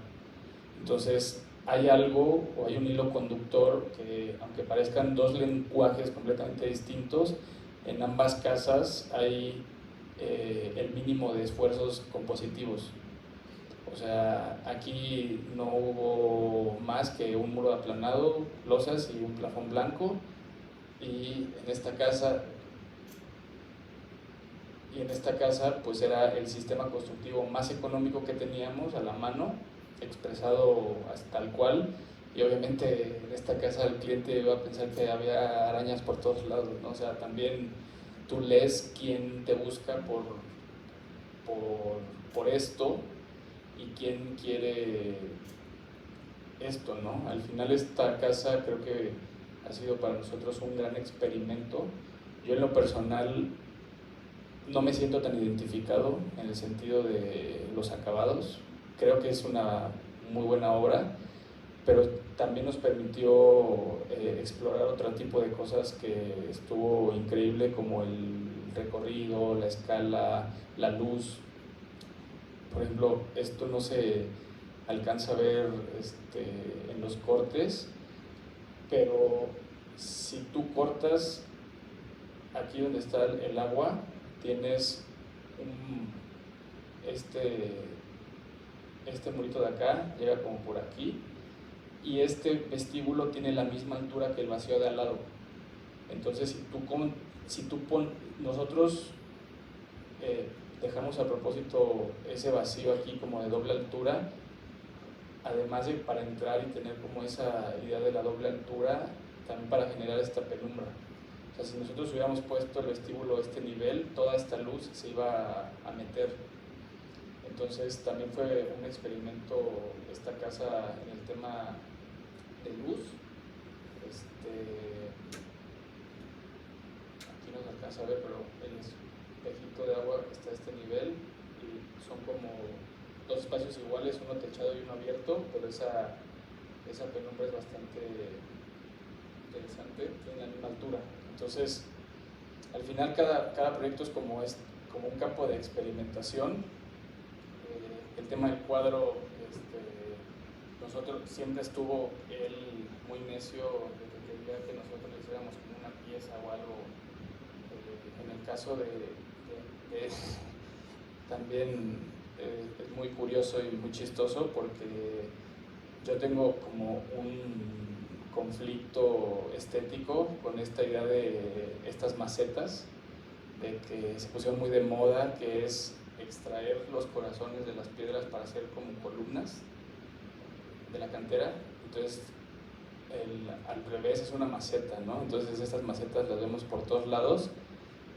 Entonces hay algo o hay un hilo conductor que, aunque parezcan dos lenguajes completamente distintos, en ambas casas hay el mínimo de esfuerzos compositivos. O sea, aquí no hubo más que un muro aplanado, losas y un plafón blanco. Y en esta casa pues era el sistema constructivo más económico que teníamos a la mano, expresado tal cual, y obviamente en esta casa el cliente iba a pensar que había arañas por todos lados, ¿no? O sea, también tú lees quién te busca por esto y quién quiere esto, ¿no? Al final esta casa creo que ha sido para nosotros un gran experimento. Yo en lo personal no me siento tan identificado en el sentido de los acabados. Creo que es una muy buena obra, pero también nos permitió explorar otro tipo de cosas que estuvo increíble, como el recorrido, la escala, la luz. Por ejemplo, esto no se alcanza a ver en los cortes, pero si tú cortas aquí donde está el agua, tienes este murito de acá, llega como por aquí, y este vestíbulo tiene la misma altura que el vacío de al lado. Entonces, nosotros dejamos a propósito ese vacío aquí como de doble altura, además de para entrar y tener como esa idea de la doble altura, también para generar esta penumbra. O sea, si nosotros hubiéramos puesto el vestíbulo a este nivel, toda esta luz se iba a meter. Entonces también fue un experimento esta casa en el tema de luz. Aquí no se alcanza a ver, pero el espejito de agua está a este nivel y son como dos espacios iguales, uno techado y uno abierto, pero esa penumbra es bastante interesante, tiene la misma altura. Entonces, al final cada proyecto es como un campo de experimentación. El tema del cuadro, nosotros siempre estuvo él muy necio de que quería que nosotros le hiciéramos como una pieza o algo. En el caso de también es muy curioso y muy chistoso porque yo tengo como un conflicto estético con esta idea de estas macetas, de que se pusieron muy de moda, que es extraer los corazones de las piedras para hacer como columnas de la cantera. Entonces, al revés es una maceta, ¿no? Entonces estas macetas las vemos por todos lados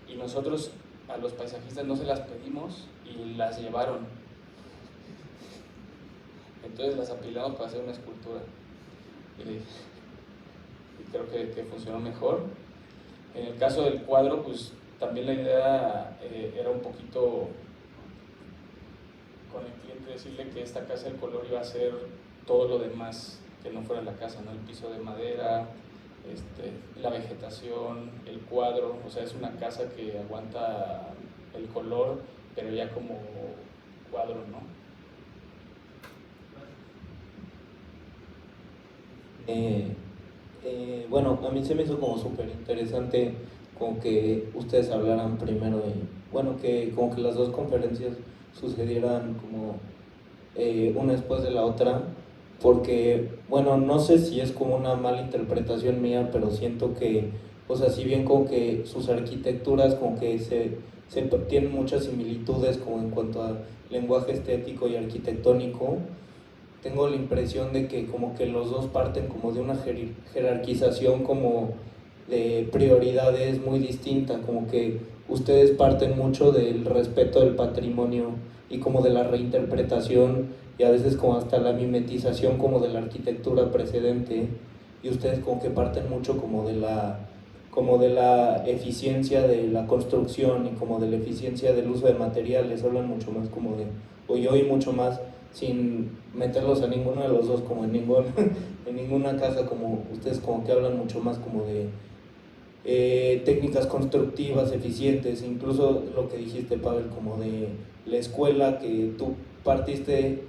y nosotros a los paisajistas no se las pedimos y las llevaron. Entonces las apilamos para hacer una escultura y creo que funcionó mejor. En el caso del cuadro, pues también la idea era un poquito con el cliente decirle que esta casa, el color iba a ser todo lo demás que no fuera la casa, ¿no? El piso de madera, la vegetación, el cuadro, o sea, es una casa que aguanta el color, pero ya como cuadro, ¿no? Bueno, a mí se me hizo como súper interesante como que ustedes hablaran primero y bueno, que como que las dos conferencias sucedieran como una después de la otra, porque bueno, no sé si es como una mala interpretación mía, pero siento que, o sea, si bien como que sus arquitecturas como que se tienen muchas similitudes como en cuanto a lenguaje estético y arquitectónico, tengo la impresión de que como que los dos parten como de una jerarquización como de prioridades muy distinta, como que ustedes parten mucho del respeto del patrimonio y como de la reinterpretación y a veces como hasta la mimetización como de la arquitectura precedente, y ustedes como que parten mucho como de la eficiencia de la construcción y como de la eficiencia del uso de materiales, hablan mucho más como de, o yo oí mucho más sin meterlos a ninguno de los dos como en en ninguna casa, como ustedes como que hablan mucho más como de técnicas constructivas eficientes, incluso lo que dijiste, Pavel, como de la escuela, que tú partiste,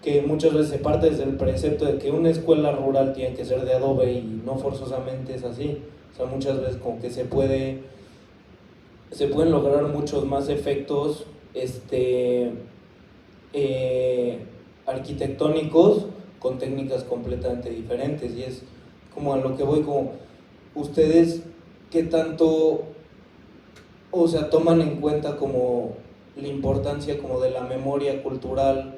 que muchas veces se parte desde el precepto de que una escuela rural tiene que ser de adobe y no forzosamente es así. O sea, muchas veces como que se pueden lograr muchos más efectos arquitectónicos con técnicas completamente diferentes, y es como a lo que voy, como ustedes qué tanto, o sea, toman en cuenta como la importancia como de la memoria cultural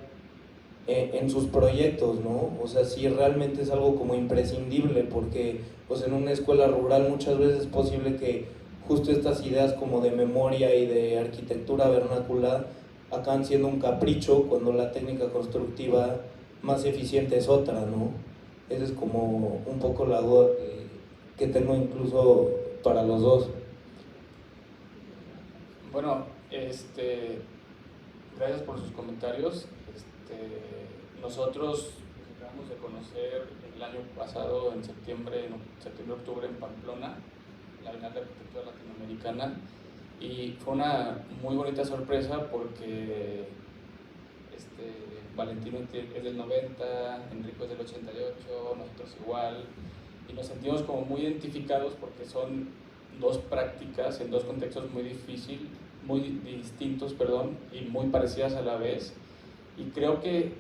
en sus proyectos, ¿no? O sea, si realmente es algo como imprescindible, porque pues en una escuela rural muchas veces es posible que justo estas ideas como de memoria y de arquitectura vernácula acaban siendo un capricho cuando la técnica constructiva más eficiente es otra, ¿no? Esa es como un poco la duda que tengo incluso para los dos. Bueno, gracias por sus comentarios. Nosotros nos acabamos de conocer el año pasado, en septiembre-octubre, en Pamplona, la Bienal de Arquitectura Latinoamericana, y fue una muy bonita sorpresa porque Valentino es del 90, Enrico es del 88, nosotros igual, y nos sentimos como muy identificados porque son dos prácticas en dos contextos muy distintos, y muy parecidas a la vez. Y creo que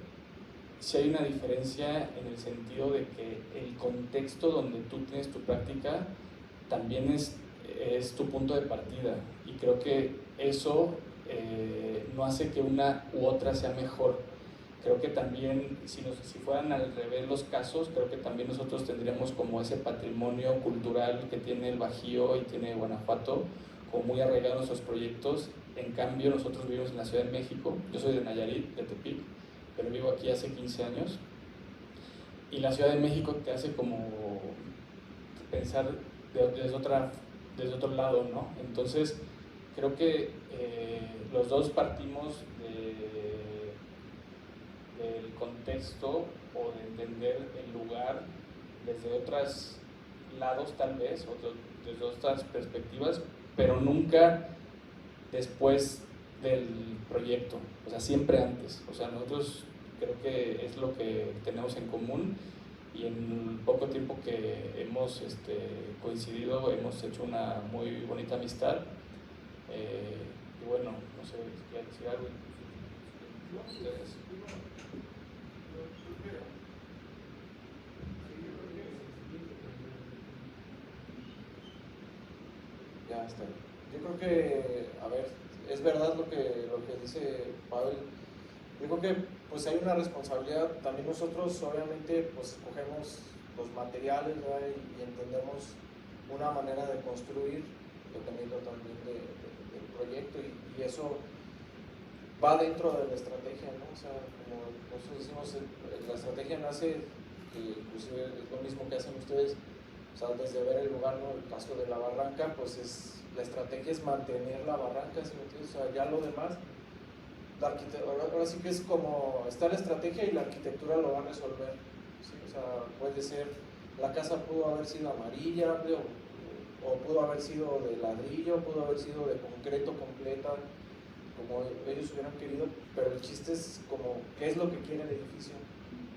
sí hay una diferencia en el sentido de que el contexto donde tú tienes tu práctica también es tu punto de partida, y creo que eso no hace que una u otra sea mejor. Creo que también, si fueran al revés los casos, creo que también nosotros tendríamos como ese patrimonio cultural que tiene el Bajío y tiene Guanajuato, como muy arraigado en nuestros proyectos. En cambio, nosotros vivimos en la Ciudad de México, yo soy de Nayarit, de Tepic, pero vivo aquí hace 15 años, y la Ciudad de México te hace como pensar desde otro lado, ¿no? Entonces, creo que los dos partimos del contexto o de entender el lugar desde otros lados, tal vez, desde otras perspectivas, pero nunca después del proyecto, o sea, siempre antes. O sea, nosotros creo que es lo que tenemos en común, y en el poco tiempo que hemos coincidido hemos hecho una muy bonita amistad. Y bueno, no sé si quieren decir algo ustedes. Ya está. Yo creo que, a ver, es verdad lo que dice Pavel. Yo creo que pues hay una responsabilidad. También nosotros obviamente pues escogemos los materiales, ¿verdad? Y entendemos una manera de construir dependiendo también del proyecto, y eso va dentro de la estrategia, ¿no? O sea, como nosotros decimos, la estrategia nace, que inclusive es lo mismo que hacen ustedes, o sea, desde ver el lugar, ¿no? El caso de la barranca, pues la estrategia es mantener la barranca, ¿sí me entiendes? O sea, ya lo demás, ahora sí que es como, está la estrategia y la arquitectura lo va a resolver, ¿sí? O sea, puede ser, la casa pudo haber sido amarilla, o pudo haber sido de ladrillo, pudo haber sido de concreto completa, como ellos hubieran querido, pero el chiste es como, ¿qué es lo que quiere el edificio?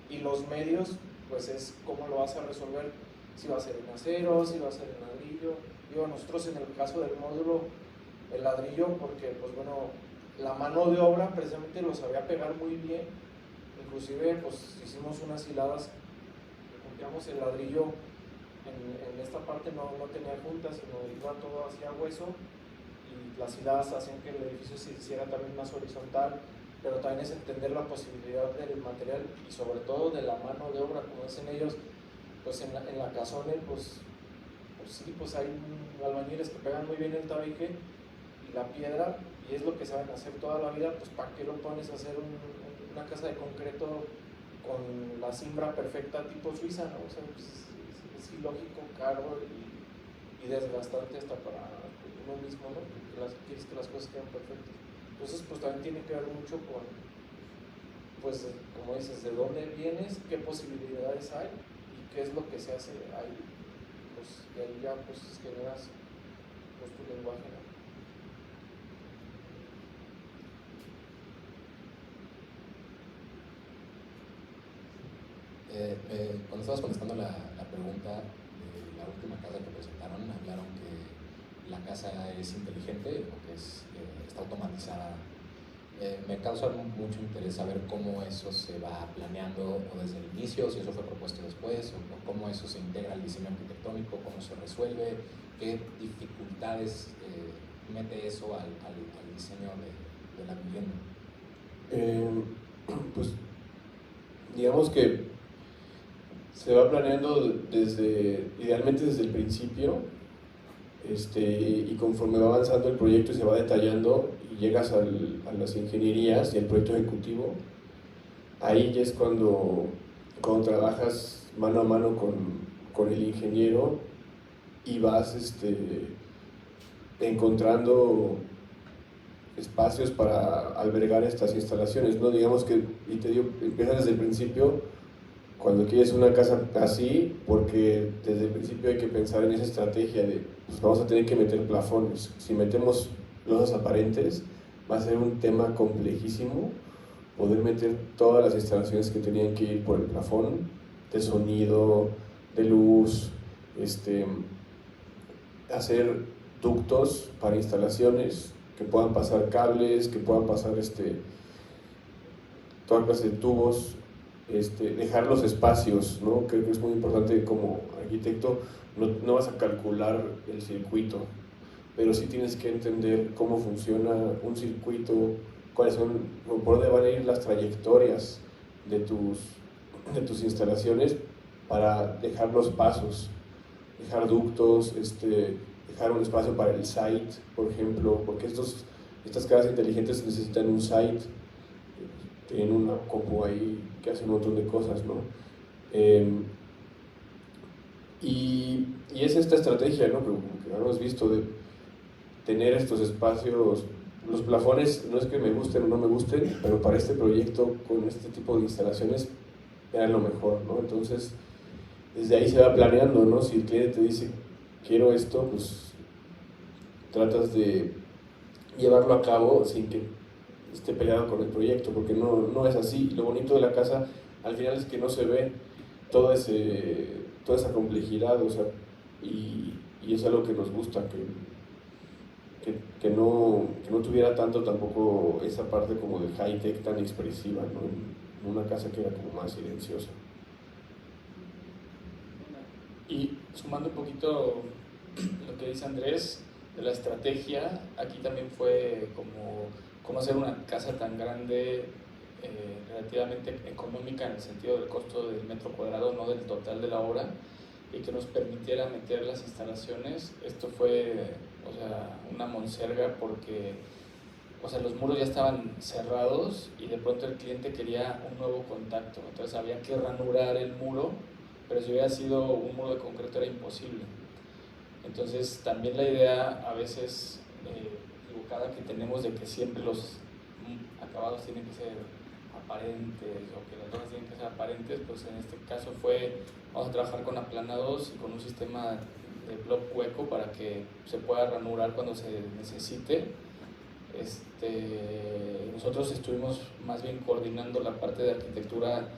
Y los medios pues es cómo lo vas a resolver, si va a ser en acero, si va a ser en ladrillo. Digo, nosotros en el caso del módulo, el ladrillo, porque pues bueno, la mano de obra precisamente lo sabía pegar muy bien, inclusive pues hicimos unas hiladas, juntábamos el ladrillo en esta parte no tenía juntas, sino iba todo hacia hueso, y las hiladas hacían que el edificio se hiciera también más horizontal, pero también es entender la posibilidad del material y sobre todo de la mano de obra, como dicen ellos, pues en la casone, pues sí, pues hay albañiles que pegan muy bien el tabique y la piedra, y es lo que saben hacer toda la vida, pues ¿para qué lo pones a hacer una casa de concreto con la cimbra perfecta tipo suiza, ¿no? O sea, pues es ilógico, caro y desgastante hasta para uno mismo, ¿no? Porque quieres que las cosas queden perfectas. Entonces, pues también tiene que ver mucho con, pues, como dices, de dónde vienes, qué posibilidades hay y qué es lo que se hace ahí. Pues, y ahí ya, pues, generas pues, tu lenguaje, ¿no? Cuando estabas contestando la pregunta de la última casa que presentaron, hablaron que la casa es inteligente o que está automatizada. Me causa mucho interés saber cómo eso se va planeando o desde el inicio, si eso fue propuesto después, o cómo eso se integra al diseño arquitectónico, cómo se resuelve, qué dificultades mete eso al diseño de la vivienda. Pues digamos que se va planeando idealmente desde el principio, y conforme va avanzando el proyecto y se va detallando y llegas a las ingenierías y al proyecto ejecutivo, ahí ya es cuando trabajas mano a mano con el ingeniero y vas encontrando espacios para albergar estas instalaciones, ¿no? Digamos que, y te digo, empiezas desde el principio cuando quieres una casa así, porque desde el principio hay que pensar en esa estrategia de, pues vamos a tener que meter plafones. Si metemos losas aparentes, va a ser un tema complejísimo poder meter todas las instalaciones que tenían que ir por el plafón, de sonido, de luz, hacer ductos para instalaciones, que puedan pasar cables, que puedan pasar toda clase de tubos, dejar los espacios, ¿no? Creo que es muy importante como arquitecto, no vas a calcular el circuito, pero sí tienes que entender cómo funciona un circuito, cuáles son, por dónde van a ir las trayectorias de tus instalaciones para dejar los pasos, dejar ductos, dejar un espacio para el site, por ejemplo, porque estas casas inteligentes necesitan un site, tienen una compu ahí que hace un montón de cosas, ¿no? Y es esta estrategia, ¿no? Que hemos visto de tener estos espacios. Los plafones no es que me gusten o no me gusten, pero para este proyecto con este tipo de instalaciones era lo mejor, ¿no? Entonces, desde ahí se va planeando, ¿no? Si el cliente te dice, quiero esto, pues tratas de llevarlo a cabo sin que esté peleado con el proyecto, porque no es así. Lo bonito de la casa al final es que no se ve toda esa complejidad, o sea, y es algo que nos gusta, que no tuviera tanto tampoco esa parte como de high-tech tan expresiva, ¿no? En una casa que era como más silenciosa. Y sumando un poquito lo que dice Andrés de la estrategia, aquí también fue cómo hacer una casa tan grande, relativamente económica en el sentido del costo del metro cuadrado, no del total de la obra, y que nos permitiera meter las instalaciones. Esto fue, o sea, una monserga porque, o sea, los muros ya estaban cerrados y de pronto el cliente quería un nuevo contacto, entonces había que ranurar el muro, pero si hubiera sido un muro de concreto era imposible. Entonces también la idea a veces equivocada que tenemos de que siempre los acabados tienen que ser aparentes o que las lonas tienen que ser aparentes, pues en este caso vamos a trabajar con aplanados y con un sistema de block hueco para que se pueda ranurar cuando se necesite. Nosotros estuvimos más bien coordinando la parte de arquitectura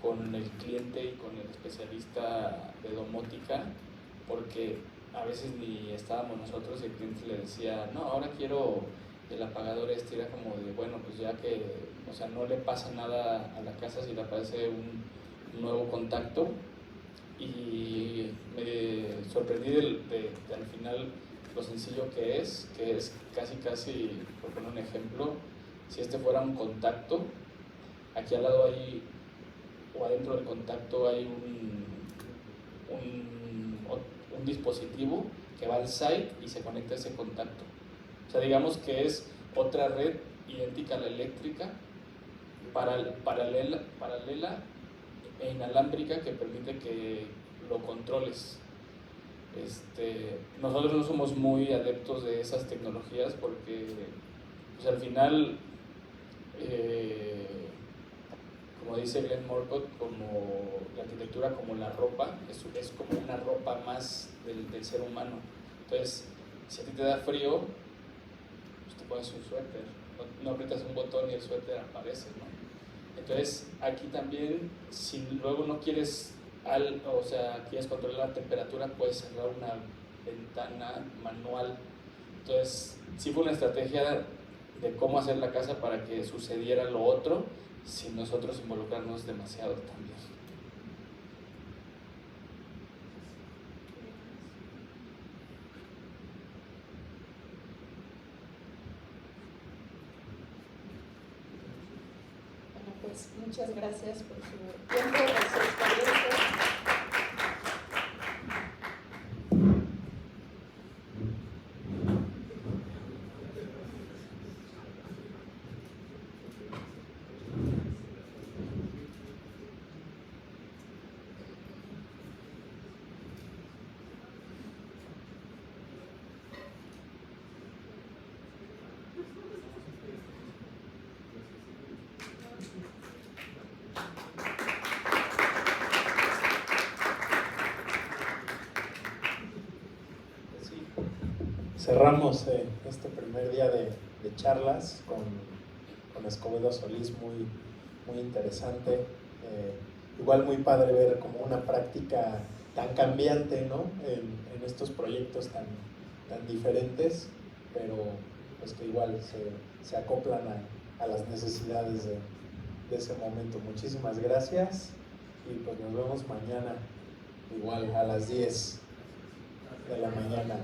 con el cliente y con el especialista de domótica, porque a veces ni estábamos nosotros y el cliente le decía, no, ahora quiero el apagador este, era como de, bueno, pues ya que, o sea, no le pasa nada a la casa si le aparece un nuevo contacto, y me sorprendí al final lo sencillo que es casi, por poner un ejemplo, si este fuera un contacto, aquí al lado hay, o adentro del contacto hay un dispositivo que va al site y se conecta a ese contacto. O sea, digamos que es otra red idéntica a la eléctrica, paralela e inalámbrica, que permite que lo controles. Nosotros no somos muy adeptos de esas tecnologías porque pues, al final, como dice Glenn Morcott, como la arquitectura como la ropa, es como una ropa más del ser humano. Entonces, si a ti te da frío, pues te pones un suéter, no aprietas un botón y el suéter aparece, ¿no? Entonces, aquí también, si luego no quieres, quieres controlar la temperatura, puedes cerrar una ventana manual. Entonces, sí fue una estrategia de cómo hacer la casa para que sucediera lo otro, sin nosotros involucrarnos demasiado también. Bueno, pues muchas gracias por su tiempo, por su experiencia. Cerramos este primer día de charlas con Escobedo Solís, muy interesante. Igual muy padre ver como una práctica tan cambiante, ¿no? en estos proyectos tan diferentes, pero pues que igual se acoplan a las necesidades de ese momento. Muchísimas gracias y pues nos vemos mañana, igual a las 10 de la mañana.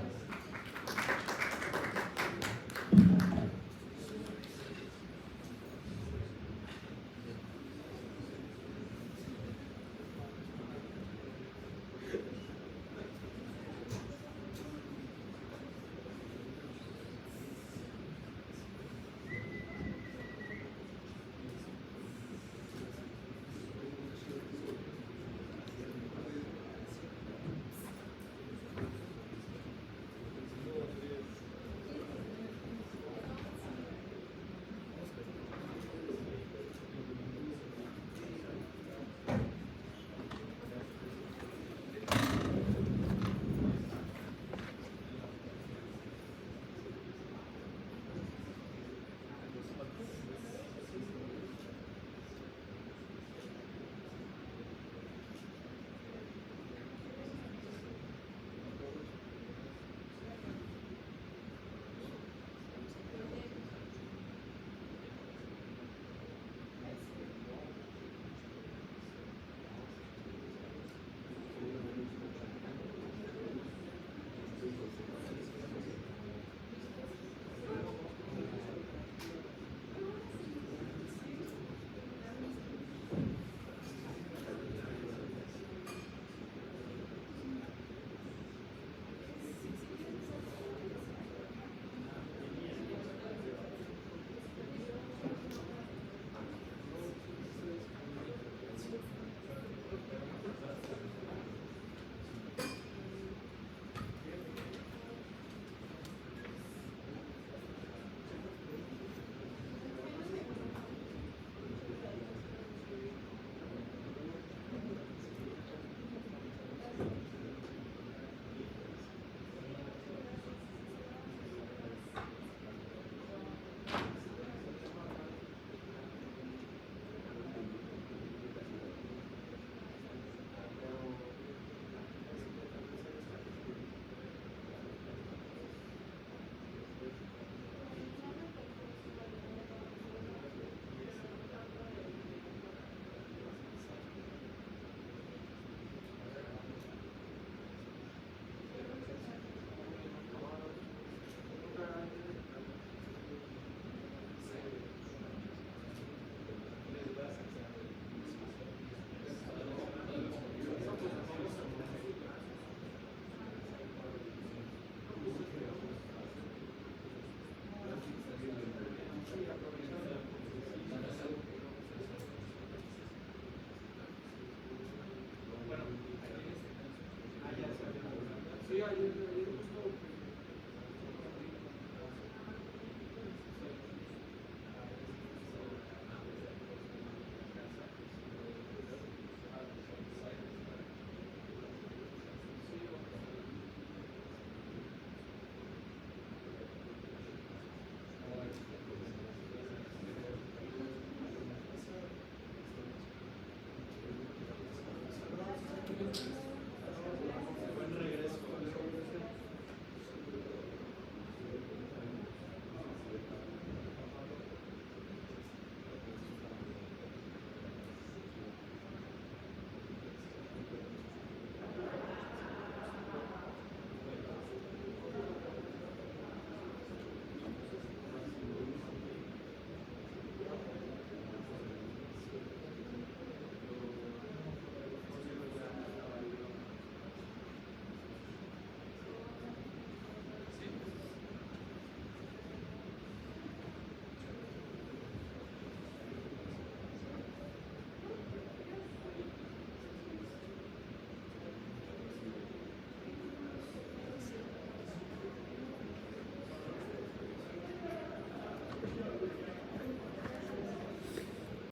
Gracias.